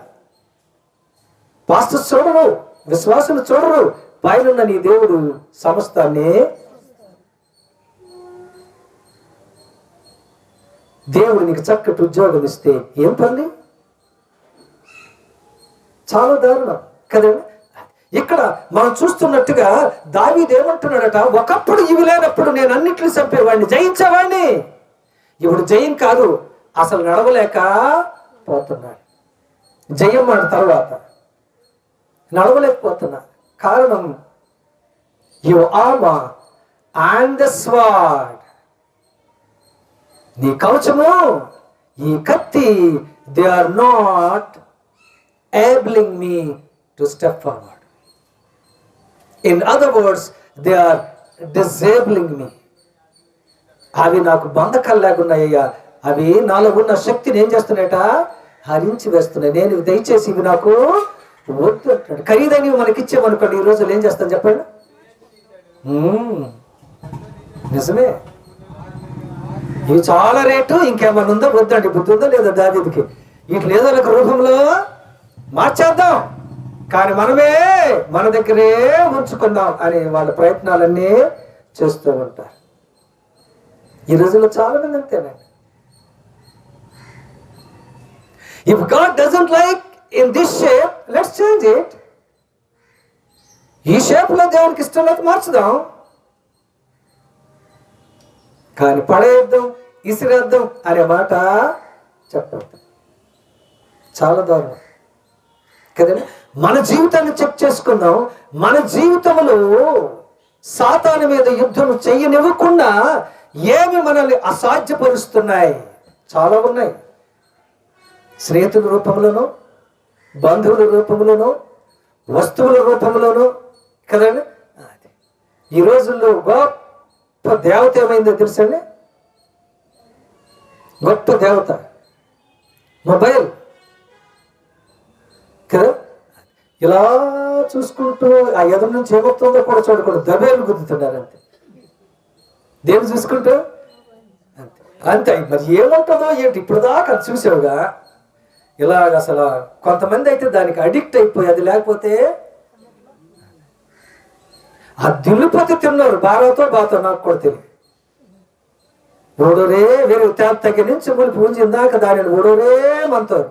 Pastors చూడరు, విశ్వాసులు చూడరు, పైనున్న నీ దేవుడు సమస్తాన్ని. దేవుడు నీకు చక్కటి ఉద్యోగం ఇస్తే ఏం పని? చాలా దారుణం కదండి. ఇక్కడ మనం చూస్తున్నట్టుగా దావీదు ఏమంటున్నాడట, ఒకప్పుడు ఇవి లేనప్పుడు నేను అన్నిటిని చంపేవాడిని, జయించేవాడిని. ఇప్పుడు జయం కాదు, అసలు నడవలేక నడవలేకపోతున్నాడు. జయం మాట తర్వాత నడవలేకపోతున్నా. కారణం your armour and the sword. నీ కవచము, ఈ కత్తి, they are not enabling me to step forward. In other words, they are disabling me. అవి నాకు బంధకాలు లేకున్నాయ్యా. అవి నాలో ఉన్న శక్తిని ఏం చేస్తున్నాయట? హరించి వేస్తున్నాయి. నేను దయచేసి ఇవి నాకు వద్దు అంటాడు. ఖరీదైనవి మనకి ఇచ్చామనుకోండి, ఈ రోజులు ఏం చేస్తాను చెప్పండి? నిజమే, ఇవి చాలా రేటు, ఇంకేమన్నా ఉందో వద్దండి. బుద్ధి ఉందో లేదా దావీదుకి? వీటి ఏదో ఒక రూపంలో మార్చేద్దాం, కానీ మనమే మన దగ్గరే ఉంచుకుందాం అని వాళ్ళ ప్రయత్నాలన్నీ చేస్తూ ఉంటారు. ఈ రోజుల్లో చాలా మంది అంతేనండి. If God doesn't like in this shape, let's change it. ఈ షేప్ లో దేవునికి ఇష్టం లేక మార్చుదాం, కానీ పడేద్దాం, ఇసిరేద్దాం అనే మాట చెప్పద్దు. చాలా దారుణం కదండి. మన జీవితాన్ని చెక్ చేసుకుందాం. మన జీవితంలో సాతాను మీద యుద్ధం చెయ్యనివ్వకుండా ఏమి మనల్ని అసాధ్యపరుస్తున్నాయి? చాలా ఉన్నాయి. స్నేహితుల రూపంలోనూ, బంధువుల రూపంలోనూ, వస్తువుల రూపంలోనూ కదండి. ఈ రోజుల్లో గొప్ప దేవత ఏమైందో తెలుసండి? గొప్ప దేవత మొబైల్ కదా. ఇలా చూసుకుంటూ ఆ ఎదురు నుంచి ఏమవుతుందో కూడా చూడకూడదు, దబేలు గుద్దుతున్నారు అంతే. దేని చూసుకుంటూ అంతే అంతే. మరి ఏముంటుందో ఏంటి? ఇప్పుడు దాకా చూసావుగా. ఇలాగ అసలు కొంతమంది అయితే దానికి అడిక్ట్ అయిపోయి, అది లేకపోతే ఆ దిల్లుపోతే తిన్నారు. బారాతో బాతో నాకు కూడా తెలియదు. ఓడోరే వేరే తగ్గ నుంచి ములిపి ఉంచిందాక దానిని ఓడోరే మంతారు.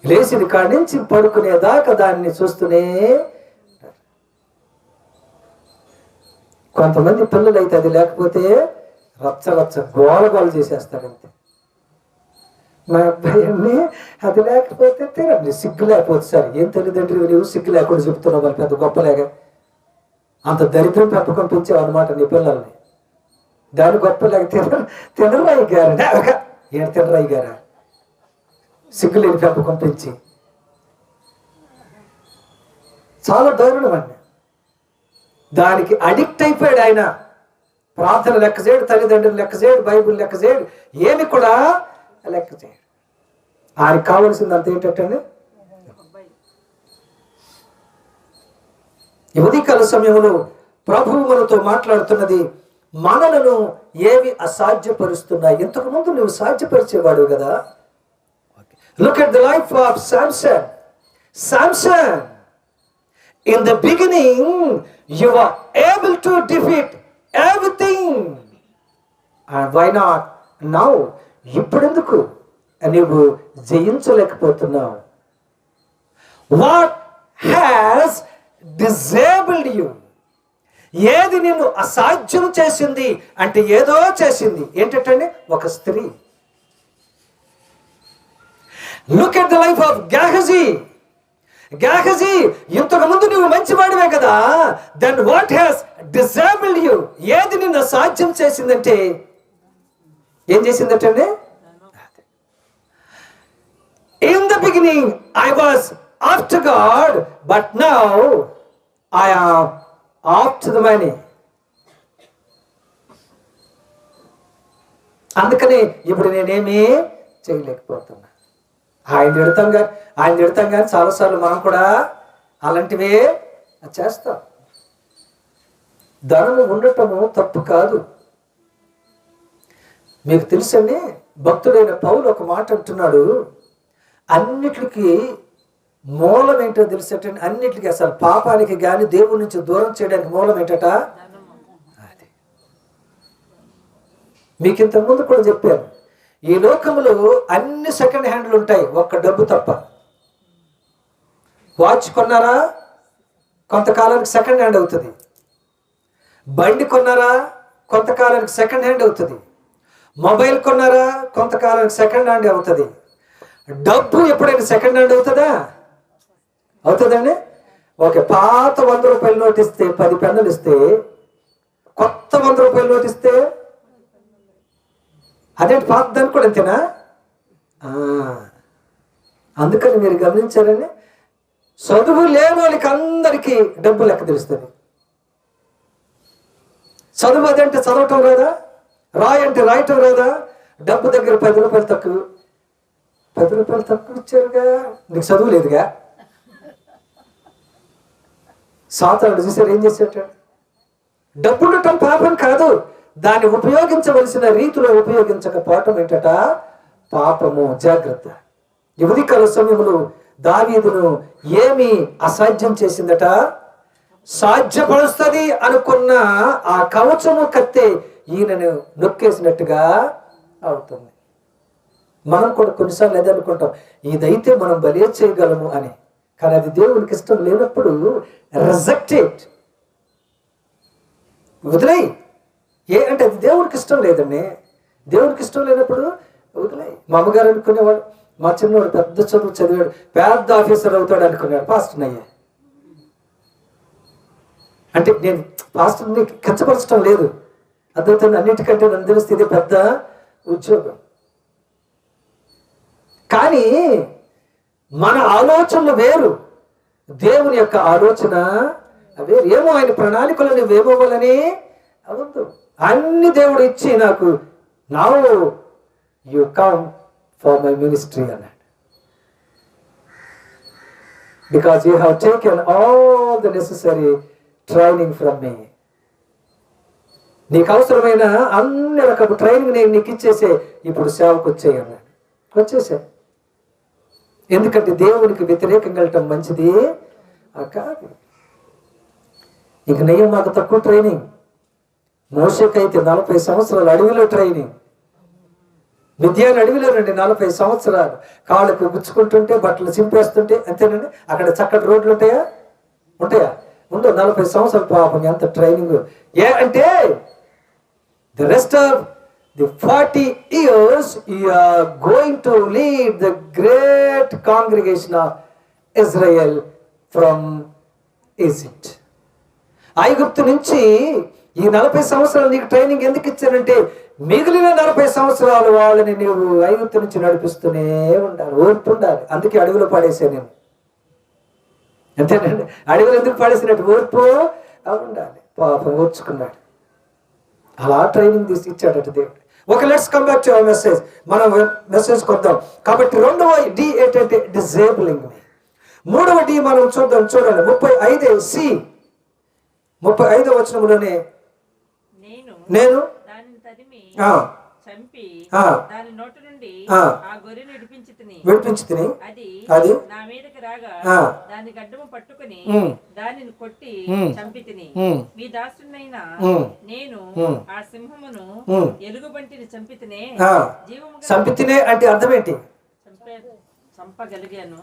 లేచిన కాడి నుంచి పడుకునేదాకా దాన్ని చూస్తూనే. కొంతమంది పిల్లలు అయితే అది లేకపోతే రచ్చ రచ్చ గోల చేసేస్తారంతే. మా అబ్బాయిని అది లేకపోతే తినండి, సిగ్గు లేకపోతే సార్ ఏం తల్లిదండ్రి నువ్వు సిగ్గు లేకుండా చెప్తున్నావు, మరి పెద్ద గొప్పలేగా. అంత దరిద్రం పెంపకం పెంచావు అనమాట నీ పిల్లల్ని. దాని గొప్పలేక తినరాయి గారు ఏం తినరాయి గారా? సిగ్గులేని పెంపకం పెంచి చాలా దారుణం అండి. దానికి అడిక్ట్ అయిపోయాడు ఆయన. ప్రార్థన లెక్క చేయడు, తల్లిదండ్రులు లెక్క చేయడు, బైబుల్ లెక్క చేయడు, ఏమి కూడా లెక్క చేయడు. ఆయనకు కావలసింది అంత ఏంటంటే, ఈ ఉదయకాల సమయంలో ప్రభువు మనతో మాట్లాడుతున్నది, మనలను ఏవి అసాధ్యపరుస్తున్నాయి. ఇంతకు ముందు నువ్వు సాధ్యపరిచేవాడు కదా. Look at the life of Samson. Samson, in the beginning, you were able to defeat everything. And why not now? ఇప్పుడెందుకు నువ్వు జయించలేకపోతున్నావు? What has disabled you? ఏది నిన్ను అసాధ్యం చేసింది అంటే ఏదో చేసింది. ఏంటంటే ఒక స్త్రీ. Look at the life of Gehazi. Gehazi, ఇంతకు ముందు నువ్వు మంచివాడివే కదా. Then what has disabled you? ఏది నిన్ను అసాధ్యం చేసిందంటే ఏం చేసిందంటే, in the beginning I was after God, but now I am after the money. అందుకని ఇప్పుడు నేనేమీ చేయలేకపోతున్నా. ఆయన తిడతాం కానీ చాలాసార్లు మనం కూడా అలాంటివే చేస్తాం. ధనము ఉండటము తప్పు కాదు. మీకు తెలుసండి, భక్తుడైన పౌలు ఒక మాట అంటున్నాడు, అన్నిటికీ మూలం ఏంటో తెలుసటండి. అన్నిటికీ అసలు పాపానికి కానీ దేవుడి నుంచి దూరం చేయడానికి మూలం ఏంటట? అది మీకు ఇంతకు ముందు కూడా చెప్పాను. ఈ లోకంలో అన్ని సెకండ్ హ్యాండ్లు ఉంటాయి, ఒక్క డబ్బు తప్ప. వాచ్ కొన్నారా, కొంతకాలానికి సెకండ్ హ్యాండ్ అవుతుంది. బండి కొన్నారా, కొంతకాలానికి సెకండ్ హ్యాండ్ అవుతుంది. మొబైల్ కొన్నారా, కొంతకాలానికి సెకండ్ హ్యాండ్ అవుతుంది. డబ్బు ఎప్పుడైనా సెకండ్ హ్యాండ్ అవుతుందా? అవుతుందండి. ఓకే, పాత 100 రూపాయల నోట్ ఇస్తే 10 పెన్నులు ఇస్తే, కొత్త 100 రూపాయల నోట్ ఇస్తే అదేంటి పాతదాన్ని కూడా అంతేనా? అందుకని మీరు గమనించారని, చదువు లేని వాళ్ళకి అందరికీ డబ్బు లెక్క తెలుస్తుంది. చదువు అదంటే చదవటం రాదా, రాయి అంటే రాయటం రాదా, డబ్బు దగ్గర 10 రూపాయలు తక్కువ, 10 రూపాయలు తక్కువ ఇచ్చారుగా, నీకు చదువు లేదుగా. సాతానుడు చూసారు ఏం చేసేట? డబ్బు ఉండటం పాపం కాదు, దాన్ని ఉపయోగించవలసిన రీతిలో ఉపయోగించకపోవటం ఏంటట పాపము. జాగ్రత్త. ఈ ఉదయకాల సమయంలో దావీదును ఏమి అసాధ్యం చేసిందట? సాధ్యపరుస్తుంది అనుకున్న ఆ కవచము కత్తే ఈయనను నొక్కేసినట్టుగా అవుతుంది. మనం కూడా కొన్నిసార్లు అదే అనుకుంటాం, ఇదైతే మనం బలే చేయగలము అని. కానీ అది దేవునికి ఇష్టం లేనప్పుడు రిజెక్ట్ ఇట్, వదిలేయి. అంటే అది దేవునికి ఇష్టం లేదండి. దేవునికి ఇష్టం లేనప్పుడు వదిలేయి. మా అమ్మగారు అనుకునేవాడు, మా చిన్నవాడు పెద్ద చదువు చదివాడు, పెద్ద ఆఫీసర్ అవుతాడు అనుకున్నాడు, పాస్టర్ అయ్యా. అంటే నేను పాస్టర్ని కించపరచడం లేదు, అర్థవుతుంది. అన్నిటికంటే నన్ను తెలిస్తే ఇది పెద్ద ఉద్యోగం. కానీ మన ఆలోచనలు వేరు, దేవుని యొక్క ఆలోచన వేరు. ఏమో ఆయన ప్రణాళికలు నువ్వేమవ్వాలని అవద్దు. అన్ని దేవుడు ఇచ్చి నాకు now you come for my ministry అన్నాడు. Because you have taken all the necessary training from me. నీకు అవసరమైన అన్ని రకపు ట్రైనింగ్ నేను నీకు ఇచ్చేసే, ఇప్పుడు సేవకు వచ్చేయి అన్నాడు. వచ్చేసే. ఎందుకంటే దేవునికి వ్యతిరేకంగా వెళ్ళటం మంచిది కాదు. ఇంక నెయ్యం మాకు తక్కువ ట్రైనింగ్. మోషకైతే 40 సంవత్సరాలు అడవిలో ట్రైనింగ్. మిద్యాన్ అడవిలో రండి 40 సంవత్సరాలు కాళ్ళకు గుచ్చుకుంటుంటే, బట్టలు చింపేస్తుంటే, అంతేనండి. అక్కడ చక్కటి రోడ్లు ఉంటాయా? ఉండవు. 40 సంవత్సరాలు పాపం ఎంత ట్రైనింగ్. అంటే the rest of the 40 years you are going to lead the great congregation of Israel from Egypt. ఐగుప్తు నుంచి ఈ 40 సంవత్సరాలు నీకు ట్రైనింగ్ ఎందుకు ఇచ్చారంటే, మిగిలిన 40 సంవత్సరాలు వాళ్ళని నీవు ఐగుప్తు నుంచి నడిపిస్తూనే ఉండాలి, ఓర్పు ఉండాలి. అందుకే అడవిలో పడేసా నేను, అంతేనండి. అడవిలో ఎందుకు పడేసినట్టు ఓర్పు ఉండాలి. పాపం ఓర్చుకున్నాడు. అలా ట్రైనింగ్ తీసి ఇచ్చాడట దేవుడు. Okay, let's come back to our message. మనం మెసేజ్ కొద్దాం. కాబట్టి రెండవ డి ఏంటంటే డిజేబులింగ్. మూడవ డి మనం చూడండి. 35 35వ వచనంలోనే నేను విడిపించి తిని అది నా మీదకి రాగా దాని గడ్డము పట్టుకుని దానిని కొట్టి చంపి తిని, మీ దాసునైనా నేను ఆ సింహమును ఎలుగుబంటిని చంపి తినే అంటే అర్థం ఏంటి? చంపగలిగాను,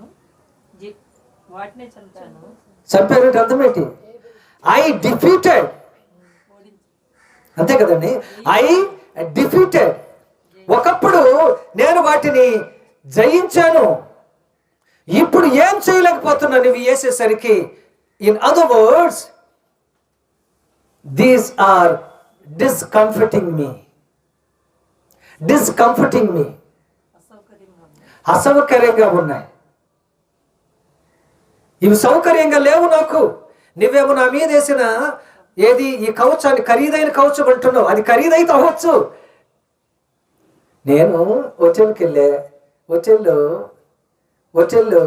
వాటినే చంపాను. చంపారంటే అర్థం ఏంటి? ఐ డిఫీటెడ్, అంతే కదండి. I defeated. ఒకప్పుడు నేను వాటిని జయించాను, ఇప్పుడు ఏం చేయలేకపోతున్నాను ఇవి వేసేసరికి. In other words, these are discomforting me, అసౌకర్యంగా ఉన్నాయి. ఇవి సౌకర్యంగా లేవు నాకు. నువ్వేమో నా మీద వేసిన ఏది ఈ కవచాన్ని ఖరీదైన కవచం అంటున్నావు, అది ఖరీదైతే అవ్వచ్చు. నేను హోటల్కి వెళ్ళే, హోటల్లో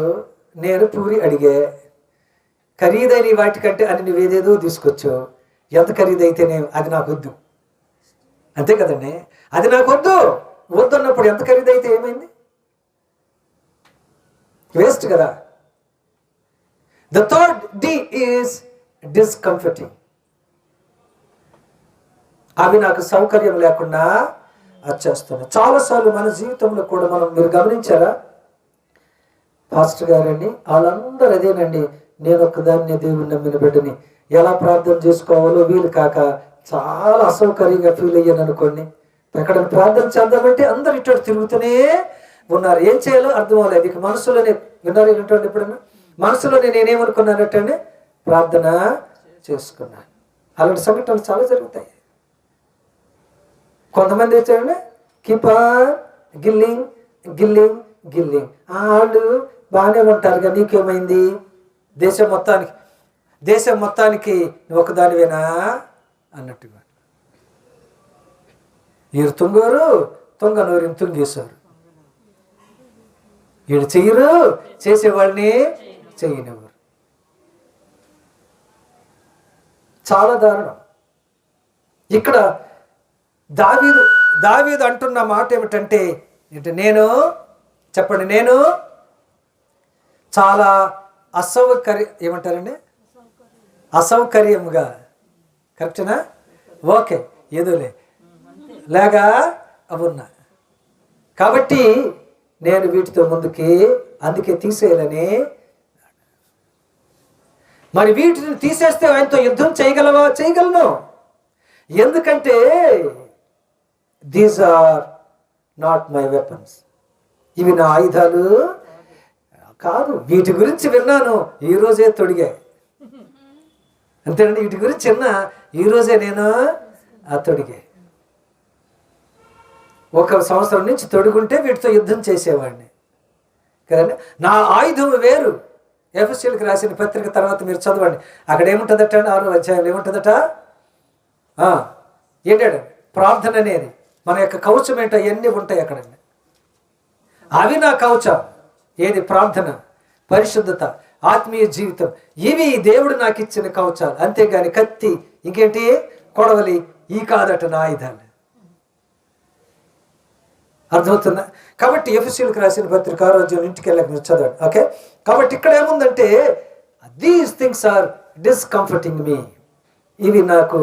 నేను పూరి అడిగే, ఖరీదైన వాటికంటే అని నువ్వేదేదో తీసుకొచ్చు. ఎంత ఖరీదైతేనే అది నాకు వద్దు, అంతే కదండి. అది నాకు వద్దన్నప్పుడు ఎంత ఖరీదైతే ఏమైంది? వేస్ట్ కదా. The third D is discomforting. అవి నాకు సౌకర్యం లేకుండా వచ్చేస్తున్నాయి. చాలాసార్లు మన జీవితంలో కూడా మీరు గమనించారా? పాస్టర్ గారండి వాళ్ళందరూ అదేనండి, నేను ఒక్కదాన్ని దేవుని నమ్మిన బిడ్డని ఎలా ప్రార్థన చేసుకోవాలో వీలు కాక చాలా అసౌకర్యంగా ఫీల్ అయ్యాను అనుకోండి. ఎక్కడ ప్రార్థన చేద్దామంటే అందరు ఇటు తిరుగుతూనే ఉన్నారు. ఏం చేయాలో అర్థం అవ్వలేదు. ఇక మనసులోనే విన్నారు ఏంటంటే ఎప్పుడన్నా మనసులోనే నేనేమనుకున్నానంటే ప్రార్థన చేసుకున్నాను. అలాంటి సంఘటనలు చాలా జరుగుతాయి. కొంతమంది వచ్చారంటే కీప్ ఆన్ గిల్లింగ్ గిల్లింగ్ గిల్లింగ్, వాళ్ళు బాగానే ఉంటారు కదా, నీకేమైంది? దేశం మొత్తానికి నువ్వు ఒకదానివేనా అన్నట్టుగా. వీరు తుంగోరు, తుంగనూరిని తుంగేశారు. వీడు చెయ్యరు, చేసేవాళ్ళని చెయ్యనివ్వరు. చాలా దారుణం. ఇక్కడ దావీదు అంటున్న మాట ఏమిటంటే నేను చాలా అసౌకర్యముగా, కరెక్టేనా? ఓకే, ఏదోలే లాగా అవున్నా కాబట్టి నేను వీటితో ముందుకి అందుకే తీసేయాలని. మరి వీటిని తీసేస్తే ఆయనతో యుద్ధం చేయగలను. ఎందుకంటే these are not my weapons, ఇవి నా ఆయుధాలు కాదు. వీటి గురించి విన్నాను, ఈరోజే తొడిగా. అంతేనండి, వీటి గురించి ఈరోజే నేను తొడిగా. 1 సంవత్సరం నుంచి తొడుగుంటే వీటితో యుద్ధం చేసేవాడిని కదండి. నా ఆయుధం వేరు. ఎఫెసీయులకు రాసిన పత్రిక తర్వాత మీరు చదవండి. అక్కడ ఏముంటుందట, 6వ అధ్యాయంలో ఏముంటుందట? ఏంటాడు? ప్రార్థన అనేది మన యొక్క కవచం ఏంటో అవన్నీ ఉంటాయి అక్కడండి. అవి నా కవచం. ఏది? ప్రార్థన, పరిశుద్ధత, ఆత్మీయ జీవితం. ఇవి దేవుడు నాకు ఇచ్చిన కవచాలు. అంతేగాని కత్తి, ఇంకేంటి, కొడవలి, ఈ కాదట నా ఆయుధాలు. అర్థమవుతుందా? కాబట్టి ఎఫెసీయులకు రాసిన పత్రిక 6వ అధ్యాయం ఇంటికి వెళ్ళక మీరు చదవండి. ఓకే, కాబట్టి ఇక్కడ ఏముందంటే దీస్ థింగ్స్ ఆర్ డిస్కంఫర్టింగ్ మీ, ఇవి నాకు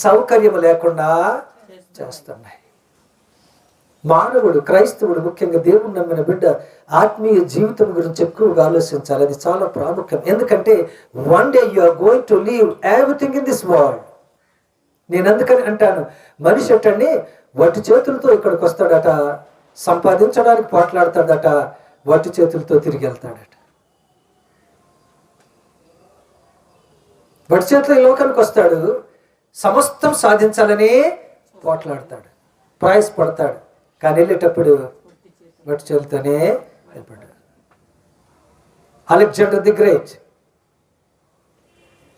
సౌకర్యం లేకుండా చేస్తున్నాయి. మానవుడు, క్రైస్తవుడు, ముఖ్యంగా దేవుడు నమ్మిన బిడ్డ ఆత్మీయ జీవితం గురించి ఎక్కువగా ఆలోచించాలి. అది చాలా ప్రాముఖ్యం. ఎందుకంటే one day you are going to leave everything in this world. నేను అందుకని అంటాను, మనిషి అట్టండి వట్టి చేతులతో ఇక్కడికి వస్తాడట, సంపాదించడానికి పోట్లాడతాడట, వట్టి చేతులతో తిరిగి వెళ్తాడట. వట్టి చేతులు ఈ లోకానికి వస్తాడు, సమస్తం సాధించాలని పోట్లాడతాడు, ప్రయాసపడతాడు. కానీ వెళ్ళేటప్పుడు వట్టి చేతులతోనే వెళ్ళిపోయాడు. అలెగ్జాండర్ ది గ్రేట్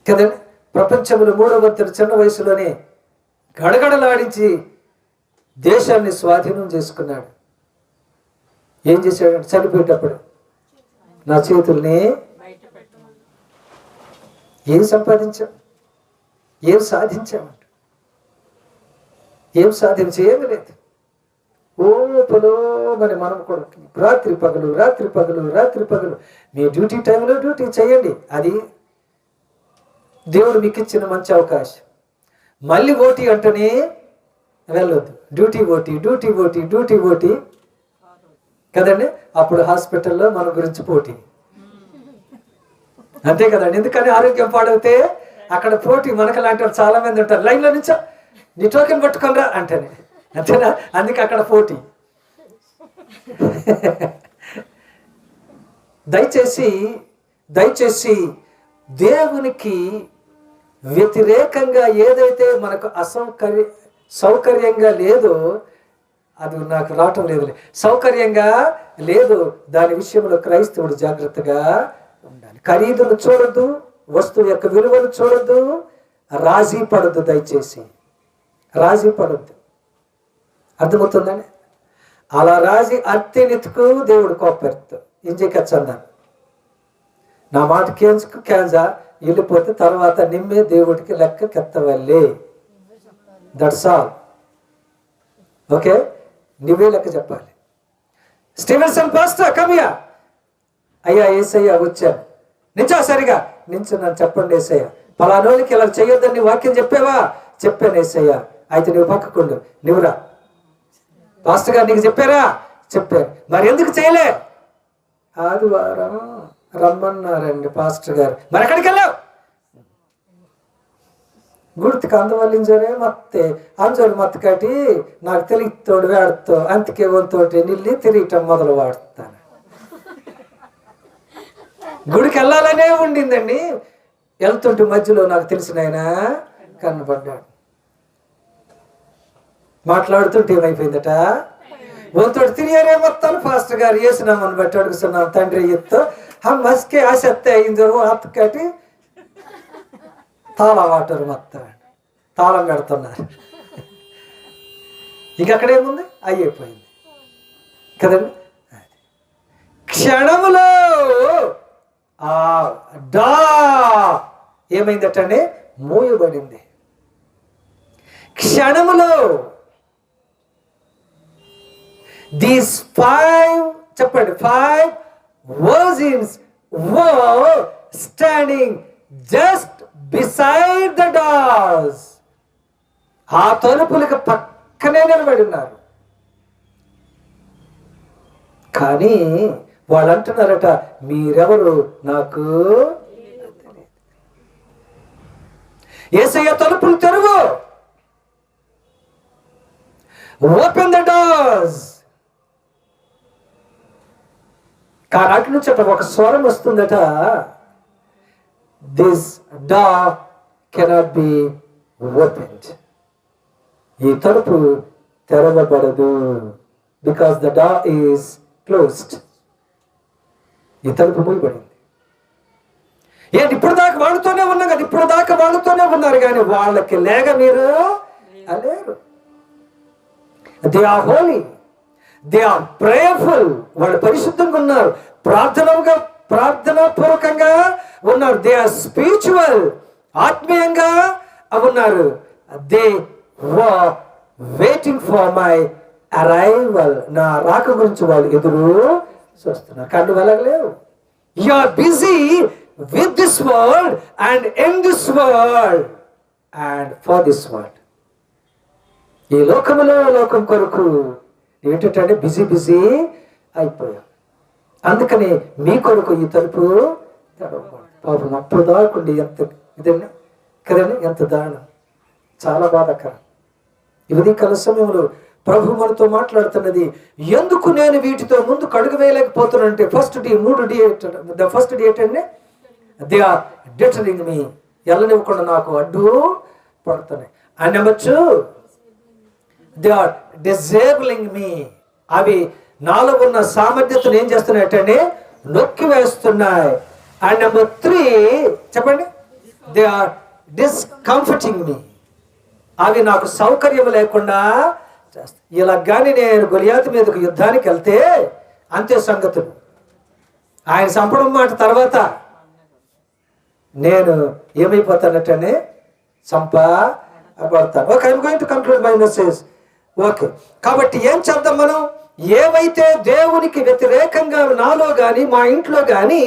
కదండి, ప్రపంచంలో 3వ వంతుడు చిన్న వయసులోనే గడగడలాడించి దేశాన్ని స్వాధీనం చేసుకున్నాడు. ఏం చేశాడంటే చనిపోయేటప్పుడు నా చేతుల్ని ఏం సంపాదించాం, ఏం సాధించామంట, ఏం సాధించి ఏమీ లేదు. ఓపలో మరి మనం కూడా రాత్రి పగలు మీ డ్యూటీ టైంలో డ్యూటీ చేయండి. అది దేవుడు మీకు ఇచ్చిన మంచి అవకాశం. మళ్ళీ ఓటీ అంటేనే వెళ్ళొద్దు. డ్యూటీ ఓటీ కదండి. అప్పుడు హాస్పిటల్లో మన గురించి పోటీ, అంతే కదండి. ఎందుకని ఆరోగ్యం పాడవుతే అక్కడ పోటీ. మనకు లాంటి వాళ్ళు చాలా మంది ఉంటారు, లైన్లో నుంచో నీ టోకెన్ పట్టుకోనరా అంటేనే, అంతేనా? అందుకే అక్కడ పోటీ. దయచేసి దేవునికి వ్యతిరేకంగా ఏదైతే మనకు సౌకర్యంగా లేదో అది నాకు రావటం లేదు, సౌకర్యంగా లేదు, దాని విషయంలో క్రైస్తవుడు జాగ్రత్తగా ఉండాలి. ఖరీదును చూడద్దు, వస్తువు యొక్క విలువను చూడద్దు, రాజీ పడద్దు. దయచేసి రాజీ పడద్దు. అర్థమవుతుందని అలా రాజీ అత్తెనెత్తుకు దేవుడు కోపెడుతూ ఇంజెక్కచ్చందాను. నా మాట కేంచుకు క్యాన్జా వెళ్ళిపోతే తర్వాత నిమ్మే దేవుడికి లెక్క కెత్తవల్లే. That's all. ఓకే, నువ్వే లెక్క చెప్పాలి. స్టీవెన్సన్ పాస్టర్ కమియా, అయ్యా ఏసయ్య వచ్చాను, నించో సరిగా నించున్నాను, చెప్పండి ఏసయ్య, పలానోళ్ళకి ఇలా చేయొద్దని వాక్యం చెప్పావా? చెప్పాను ఏసయ్య. అయితే నువ్వు పక్కకుండు, నువ్వురా. పాస్టర్ గారు నీకు చెప్పారా? చెప్పారు. మరి ఎందుకు చేయలే? ఆదివారం రమ్మన్నారండి పాస్టర్ గారు. మరి ఎక్కడికి వెళ్ళావు? ಗುಡ್ತಿಗೆ ಅಂದವಲ್ಲಿಂಜೋರೆ ಮತ್ತೆ ಕಟ್ಟಿ నాకు తెలియతోడు వాడుతో అంతకే వంతోటి నిల్లి తిరిగటం మొదలు వాడుతాను. గుడికి వెళ్ళాలనే ఉండిందండి. వెళ్తుంటే మధ్యలో నాకు తెలిసిన ఆయన కనబడ్డాడు. మాట్లాడుతుంటే ఏమైపోయిందట, వంతోటి తిరిగారే మొత్తం ఫాస్ట్ గారు వేసినామని బట్టి అడుగుతున్నాం. తండ్రి ఎత్తు మస్కే ఆసక్తి అయింది అత్త కట్టి తాళం వాటారు, మొత్తం తాళం కడుతున్నారు. ఇక అక్కడేముంది, అయిపోయింది కదండి. క్షణములో డా ఏమైందటండి, మూయబడింది. క్షణములో దీస్ 5 చెప్పండి 5 virgins were standing just beside the doors. ఆ తలుపులకు పక్కనే నిలబడి ఉన్నారు. కానీ వాళ్ళు అంటున్నారట, మీరెవరు నాకు యేసయ్య తలుపులు తెరువు, ఓపెన్ ద డోర్స్. కానీ అటు నుంచి అట ఒక స్వరం వస్తుందట, this door cannot be opened. ఈ తలుపు తెరవబడదు, because the door is closed. ఈ తలుపు మూయబడింది. ఏంటి ఇప్పుడు దాకా వాడుతూనే ఉన్నాం కదా, ఇప్పుడు దాకా వాడుతూనే ఉన్నారు, కానీ వాళ్ళకి లేక మీరు లేరు. They are holy, they are prayerful. వాళ్ళు పరిశుద్ధంగా ఉన్నారు, ప్రార్థనాపూర్వకంగా ఉన్నారు. దే ఆర్ స్పిరిచువల్, ఆత్మీయంగా ఉన్నారు. They were waiting for my arrival. నా రాక గురించి వాళ్ళు ఎదురు చూస్తున్నారు, కానీ వెళ్ళలేవు. You are busy with this world and in this world and for this world. ఈ లోకములో లోకం కొరకు ఏంటంటే బిజీ అయిపోయాం. అందుకని మీ కొరకు ఈ తలుపు తెరవబడింది. పాపం అప్పుడు దాకుండి ఎంత ఇదండి కదండి, ఎంత దారుణం, చాలా బాధాకరం. ఇది కాల సమయంలో ప్రభు మనతో మాట్లాడుతున్నది. ఎందుకు నేను వీటితో ముందుకు అడుగు వేయలేకపోతున్నానంటే ఫస్ట్ డి ఏంటంటే దే ఆర్ డిటరింగ్ మీ, ఎల్లనివ్వకుండా నాకు అడ్డు పడుతున్నాయి. And number 2, they are disabling మీ. అవి నాలో ఉన్న సామర్థ్యతను ఏం చేస్తున్నాయటండి, నొక్కి వేస్తున్నాయి. అండ్ నెంబర్ 3 చెప్పండి, దే ఆర్ డిస్కంఫర్టింగ్ మీ. అవి నాకు సౌకర్యం లేకుండా చేస్తాయి. ఇలా కానీ నేను గొలియాతు మీదకు యుద్ధానికి వెళ్తే అంతే సంగతులు. ఆయన చంపడం మాట తర్వాత నేను ఏమైపోతానటండి, చంపబడతాను. Okay, I'm going to conclude my message. Okay, కాబట్టి ఏం చేద్దాం మనం, ఏవైతే దేవునికి వ్యతిరేకంగా నాలో కానీ మా ఇంట్లో కానీ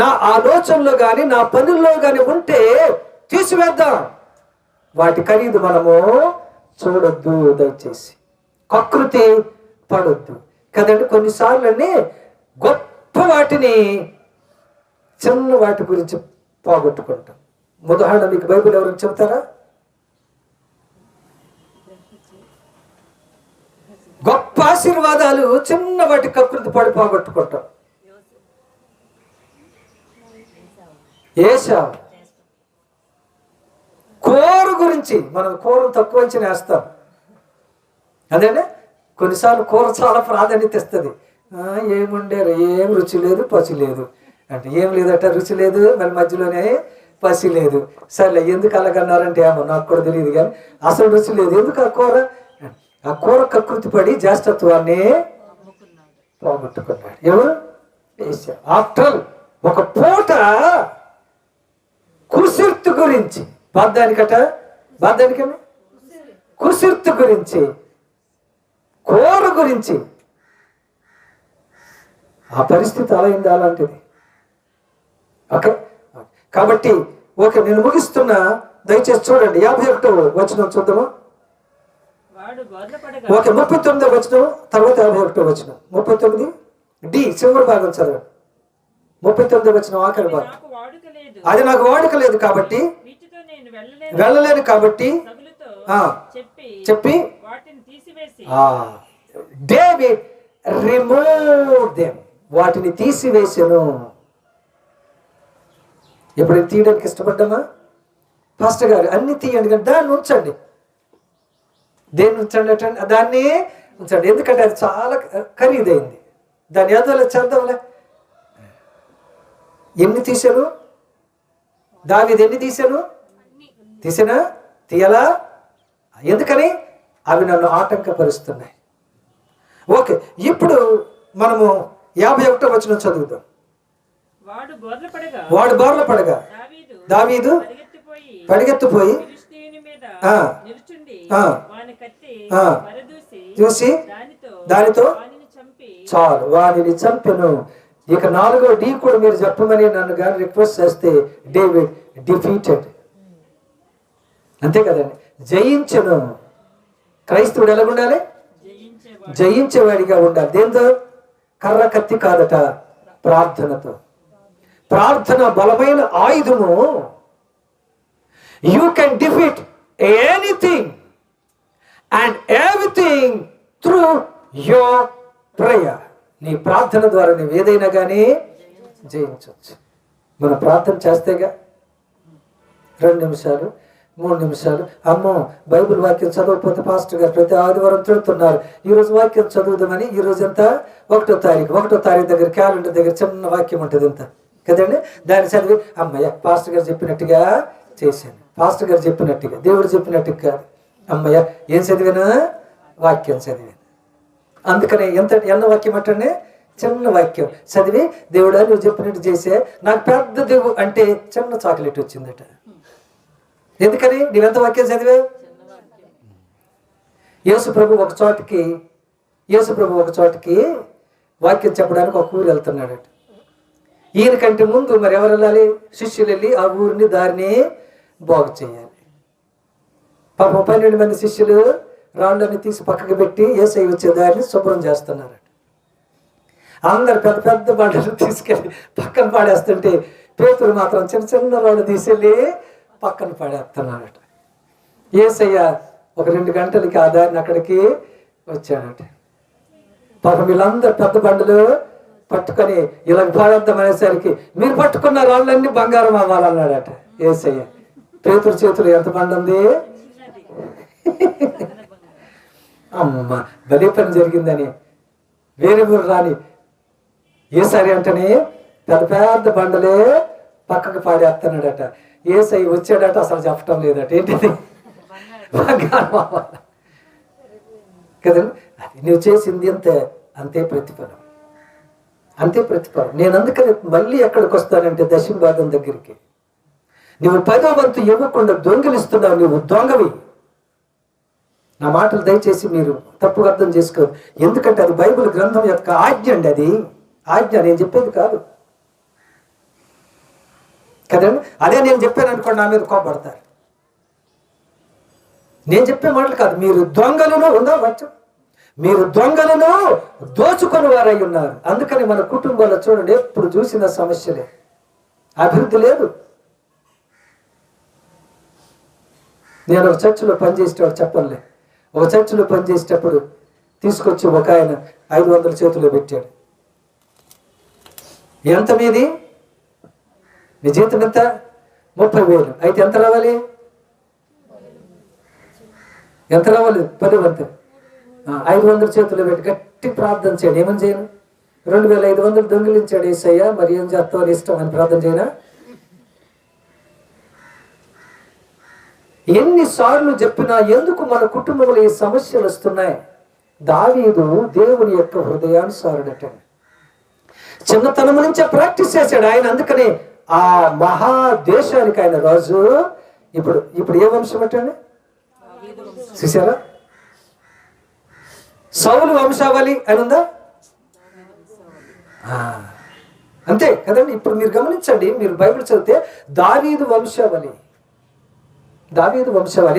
నా ఆలోచనలో కానీ నా పనుల్లో కానీ ఉంటే తీసివేద్దాం. వాటి ఖరీదు మనము చూడొద్దు, దయచేసి కకృతి పడొద్దు కదండి. కొన్నిసార్లు అన్నీ గొప్ప వాటిని చిన్న వాటి గురించి పోగొట్టుకుంటాం. ఉదాహరణ మీకు బైబిల్ ఎవరైనా చెబుతారా? గొప్ప ఆశీర్వాదాలు చిన్న వాటి కకృతి పడి పోగొట్టుకుంటాం. ఏశావు కూర గురించి మనం కూరను తక్కువ అంచనా వేస్తాం. అదేనే కొన్నిసార్లు కూర చాలా ప్రాధాన్యత ఇస్తుంది. ఏముండారు, ఏం రుచి లేదు పసి లేదు అంటే, ఏం లేదట రుచి లేదు, మళ్ళీ మధ్యలోనే పసి లేదు. సర్లే ఎందుకు అలాగన్నారంటే ఏమో నాకు కూడా తెలియదు, కానీ అసలు రుచి లేదు. ఎందుకు ఆ కూర కకృతి పడి జ్యేష్ఠత్వాన్ని పోగొట్టుకున్నాడు. ఎవరు? ఆఫ్టర్ ఒక పూట కుసిర్తు గురించి, బాధానికన్నా కుసిర్తు గురించి, కూర గురించి ఆ పరిస్థితి అలా అయింది, అలాంటిది. ఓకే, కాబట్టి ఓకే నేను ముగిస్తున్నా, దయచేసి చూడండి. 51వ వచనం చూద్దామా? ఓకే, 39వ వచనం తర్వాత 51వ వచనం. 39 డి చివరి భాగం చదవండి. 39వ వచనం ఆఖరి భాగం. అది నాకు వాడుక లేదు కాబట్టి వెళ్ళలేను కాబట్టి చెప్పి డేవిడ్ రిమూవ్ దెమ్, వాటిని తీసివేసెను. ఇప్పుడు తీయడానికి ఇష్టపడ్డామా? పాస్టర్ గారు అన్ని తీయండి కానీ దాన్ని ఉంచండి. దేన్ని ఉంచండి అంటే దాన్ని ఉంచండి, ఎందుకంటే అది చాలా ఖరీదైంది. దాన్ని ఏదో చేద్దాంలే. ఎన్ని తీశాను? దావీదు ఎన్ని తీశాను? తీసినా తీయలా? ఎందుకని? అవి నన్ను ఆటంకపరుస్తున్నాయి. ఓకే, ఇప్పుడు మనము 51వ వచనం చదువుదాం. వాడు బోర్ల పడగా దావీదు పరిగెత్తిపోయి చూసి దానితో చాలు వాడిని చంపెను. ఇక 4వ డి కూడా మీరు చెప్పమని నన్ను కానీ రిక్వెస్ట్ చేస్తే డేవిడ్ డిఫీటెడ్, అంతే కదండి, జయించను. క్రైస్తవుడు ఎలాగుండాలి? జయించేవాడిగా ఉండాలి. దేంతో? కర్ర కత్తి కాదట, ప్రార్థనతో. ప్రార్థన బలమైన ఆయుధము. You can defeat anything and everything through your prayer. నీ ప్రార్థన ద్వారా నువ్వు ఏదైనా కానీ జయించవచ్చు. మనం ప్రార్థన చేస్తేగా 2 నిమిషాలు 3 నిమిషాలు. అమ్మో, బైబిల్ వాక్యం చదవకపోతే పాస్టర్ గారు ప్రతి ఆదివారం తిడుతున్నారు. ఈరోజు వాక్యం చదువుదామని, ఈరోజు ఎంత 1వ తారీఖు దగ్గర క్యాలెండర్ దగ్గర చిన్న వాక్యం ఉంటుంది ఎంత కదండి, దాన్ని చదివి అమ్మయ్య పాస్టర్ గారు చెప్పినట్టుగా చేశాను, పాస్టర్ గారు చెప్పినట్టుగా, దేవుడు చెప్పినట్టుగా అమ్మయ్య ఏం చదివాను? వాక్యం చదివాను. అందుకనే ఎన్న వాక్యం అంటే చిన్న వాక్యం చదివి దేవుడా నువ్వు చెప్పినట్టు చేసే నాకు పెద్ద దేవు అంటే చిన్న చాక్లెట్ వచ్చిందట. ఎందుకని? నువ్వెంత వాక్యం చదివే? యేసు ప్రభు ఒక చోటికి వాక్యం చెప్పడానికి ఒక ఊరు వెళ్తున్నాడట. ఈయనకంటే ముందు మరి ఎవరు వెళ్ళాలి? శిష్యులు వెళ్ళి ఆ ఊరిని దారిని బాగు చేయాలి. పాపం 12 మంది శిష్యులు రాళ్ళని తీసి పక్కకు పెట్టి యేసయ్య వచ్చే దారిని శుభ్రం చేస్తున్నారట. అందరు పెద్ద పెద్ద బండలు తీసుకెళ్ళి పక్కన పాడేస్తుంటే పేతురు మాత్రం చిన్న చిన్న రాళ్ళు తీసుకెళ్ళి పక్కన పడేస్తున్నాడట. యేసయ్య ఒక 2 గంటలకి ఆ దారిని అక్కడికి వచ్చాడట. పాపం వీళ్ళందరూ పెద్ద బండలు పట్టుకొని ఇలా పాడేద్దాం అనేసరికి మీరు పట్టుకున్న రాళ్ళన్నీ బంగారం అవ్వాలన్నాడట యేసయ్య. పేతురు చేతులు ఎంత బండ ఉంది? అమ్మ, బలే పని జరిగిందని వేరే ఊరు రాని ఏసారి అంటేనే పెద్ద పెద్ద బండలే పక్కకు పాడేస్తున్నాడట. ఏసై వచ్చాడట, అసలు చెప్పటం లేదట. ఏంటిది? కదండి, నువ్వు చేసింది అంతే ప్రతిఫలం. నేను అందుకని మళ్ళీ ఎక్కడికి వస్తానంటే దశమ భాగం దగ్గరికి. నువ్వు 10వ వంతు ఇవ్వకుండా దొంగిలిస్తున్నావు, నువ్వు దొంగవి. నా మాటలు దయచేసి మీరు తప్పుగా అర్థం చేసుకోరు, ఎందుకంటే అది బైబిల్ గ్రంథం యొక్క ఆజ్ఞ అండి. అది ఆజ్ఞ, నేను చెప్పేది కాదు కదండి. అదే నేను చెప్పాను అనుకోండి, నా మీద కోపడతారు. నేను చెప్పే మాటలు కాదు. మీరు దొంగలను ఉండవచ్చు, మీరు దొంగలను దోచుకొని వారై ఉన్నారు. అందుకని మన కుటుంబాల్లో చూడండి, ఎప్పుడు చూసిన సమస్యలే, అభివృద్ధి లేదు. నేను ఒక చర్చిలో పనిచేసేవాడు చెప్పలే. ఒక చర్చిలో పనిచేసేటప్పుడు తీసుకొచ్చి ఒక ఆయన 500 చేతిలో పెట్టాడు. ఎంత మీది? మీ జీతం ఎంత? 30,000. అయితే ఎంత రావాలి? 10 వంతు. 500 చేతులు పెట్టి గట్టి ప్రార్థన చేయండి. ఏమని చేయను? 2,500 దొంగిలించాడు యేసయ్య, మరి ఏం చేస్తావు అని ఇష్టం అని ప్రార్థన చేయనా? ఎన్నిసార్లు చెప్పినా ఎందుకు మన కుటుంబంలో ఈ సమస్యలు వస్తున్నాయి? దావీదు దేవుని యొక్క హృదయానుసారుడట. చిన్నతనం నుంచే ప్రాక్టీస్ చేశాడు ఆయన. అందుకని ఆ మహాదేశానికి ఆయన రాజు. ఇప్పుడు ఏ వంశం అంటండి? చూసారా? సౌలు వంశావళి అని ఉందా? అంతే కదండి. ఇప్పుడు మీరు గమనించండి, మీరు బైబిల్ చదివితే దావీదు వంశావళి.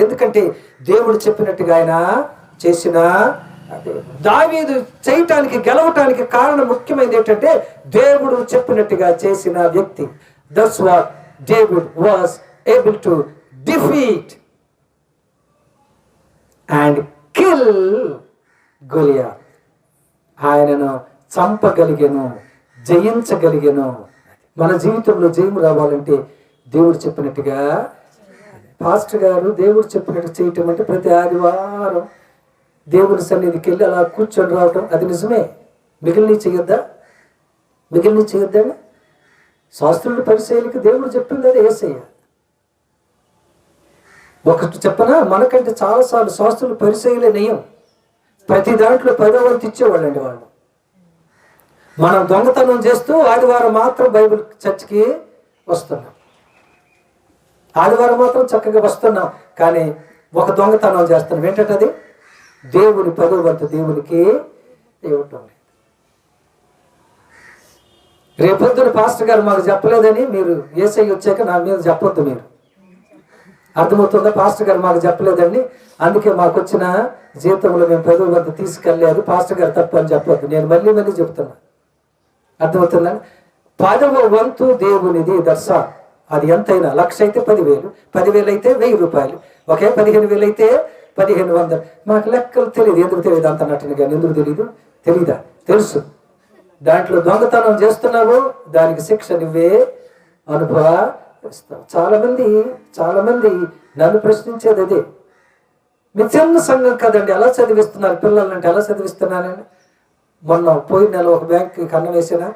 ఎందుకంటే దేవుడు చెప్పినట్టుగా ఆయన చేసిన. దావీదు చేయటానికి, గెలవటానికి కారణం ముఖ్యమైనది ఏంటంటే దేవుడు చెప్పినట్టుగా చేసిన వ్యక్తి. That's what David was able to defeat and kill Goliath. ఆయనను చంపగలిగెను, జయించగలిగెను. మన జీవితంలో జయము రావాలంటే దేవుడు చెప్పినట్టుగా, పాస్టర్ గారు దేవుడు చెప్పినట్టు చేయటం అంటే ప్రతి ఆదివారం దేవుని సన్నిధికి వెళ్ళి అలా కూర్చొని రావటం, అది నిజమే. మిగిలిన చేయొద్దా? మిగిలిన చేయొద్దని శాస్త్రుల పరిచయాలకి దేవుడు చెప్పింది అది యేసయ్య. ఒకటి చెప్పనా, మనకంటే చాలాసార్లు శాస్త్రుల పరిచయాలే నయం. ప్రతి దాంట్లో 10వ వంతు ఇచ్చేవాళ్ళండి వాళ్ళు. మనం దొంగతనం చేస్తూ ఆదివారం మాత్రం బైబిల్ చర్చికి వస్తున్నాం, ఆదివారం మాత్రం చక్కగా వస్తున్నాం, కానీ ఒక దొంగతనం చేస్తున్నాం. ఏంటంటే అది దేవుని 10వ వంతు దేవునికి ఇవ్వటం. రేపొద్దున పాస్టర్ గారు మాకు చెప్పలేదని మీరు యేసయ్య వచ్చాక నా మీద చెప్పొద్దు. మీరు అర్థమవుతుందా? పాస్టర్ గారు మాకు చెప్పలేదండి, అందుకే మాకు వచ్చిన జీతంలో మేము 10వ వంతు తీసుకెళ్ళలేదు, పాస్టర్ గారు తప్పు అని చెప్పొద్దు. నేను మళ్ళీ మళ్ళీ చెప్తున్నా. అర్థమవుతుందా? 10వ వంతు దేవునిది. దర్శా అది ఎంతైనా, 1,00,000 అయితే 10,000, 10,000 అయితే 1,000 రూపాయలు, ఒకే 15,000 అయితే 1,500. మాకు లెక్కలు తెలియదు. ఎందుకు తెలియదు అంత నటుని కానీ? ఎందుకు తెలీదు? తెలీదా? తెలుసు. దాంట్లో దొంగతనం చేస్తున్నావు, దానికి శిక్ష నువ్వే అనుభవిస్తావు. చాలా మంది నన్ను ప్రశ్నించేది అదే. మీ చిన్న సంఘం కదండి, ఎలా చదివిస్తున్నారు పిల్లలంటే? ఎలా చదివిస్తున్నానండి? మొన్న పోయిన నెల ఒక బ్యాంక్కి కన్నం వేసానా,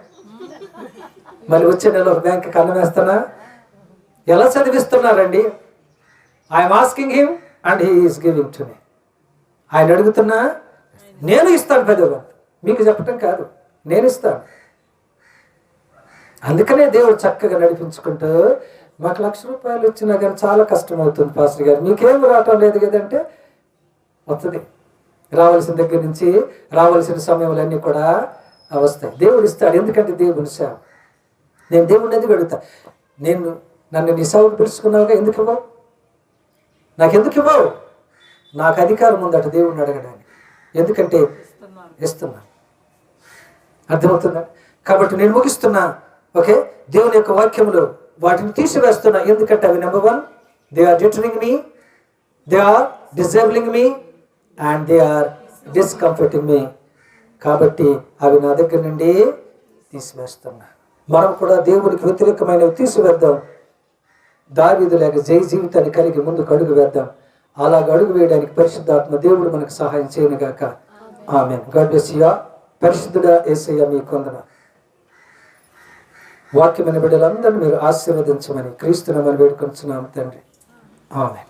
మళ్ళీ వచ్చే నెల ఒక బ్యాంక్కి కన్నం వేస్తానా? ఎలా చదివిస్తున్నారండి? I'm asking him and he is giving to me. ఆయన అడుగుతున్నా, నేను ఇస్తాను 10వ వంతు. మీకు చెప్పటం కాదు, నేను ఇస్తాను. అందుకనే దేవుడు చక్కగా నడిపించుకుంటూ, మాకు 1,00,000 రూపాయలు వచ్చినా కానీ చాలా కష్టం అవుతుంది పాస్టర్ గారు, మీకేం రావటం లేదు కదంటే, వస్తుంది. రావాల్సిన దగ్గర నుంచి రావాల్సిన సమయంలో కూడా వస్తాయి. దేవుడు ఇస్తాడు. ఎందుకంటే దేవుని సేవ. నేను దేవుడిని ఎందుకు అడుగుతా? నన్ను నీ సేవకు పిలుచుకున్నావుగా, ఎందుకు ఇవ్వవు? నాకెందుకు ఇవ్వవు? నాకు అధికారం ఉందట దేవుడిని అడగడానికి. ఎందుకంటే ఇస్తున్నా. అర్థమవుతుందా? కాబట్టి నేను ముగిస్తున్నా. ఓకే, దేవుని యొక్క వాక్యములు వాటిని తీసివేస్తున్నా. ఎందుకంటే అవి number 1, they are deterring me, they are disabling me and they are discomforting me. కాబట్టి అవి నా దగ్గర నుండి తీసివేస్తున్నా. మనం కూడా దేవునికి వ్యతిరేకమైనవి తీసివేద్దాం. దావీదు లేక జై జీవితాన్ని కలిగి ముందుకు అడుగు వేద్దాం. అలాగ అడుగు వేయడానికి పరిశుద్ధాత్మ దేవుడు మనకు సహాయం చేయనుగాక. ఆమేన్. God bless you. పరిశుద్ధుడా యేసయ్య మీకు వందనాలు. వాక్యమైన బిడ్డలందరినీ మీరు ఆశీర్వదించమని క్రీస్తునామని వేడుకొంచున్నాము తండ్రి. ఆమేన్.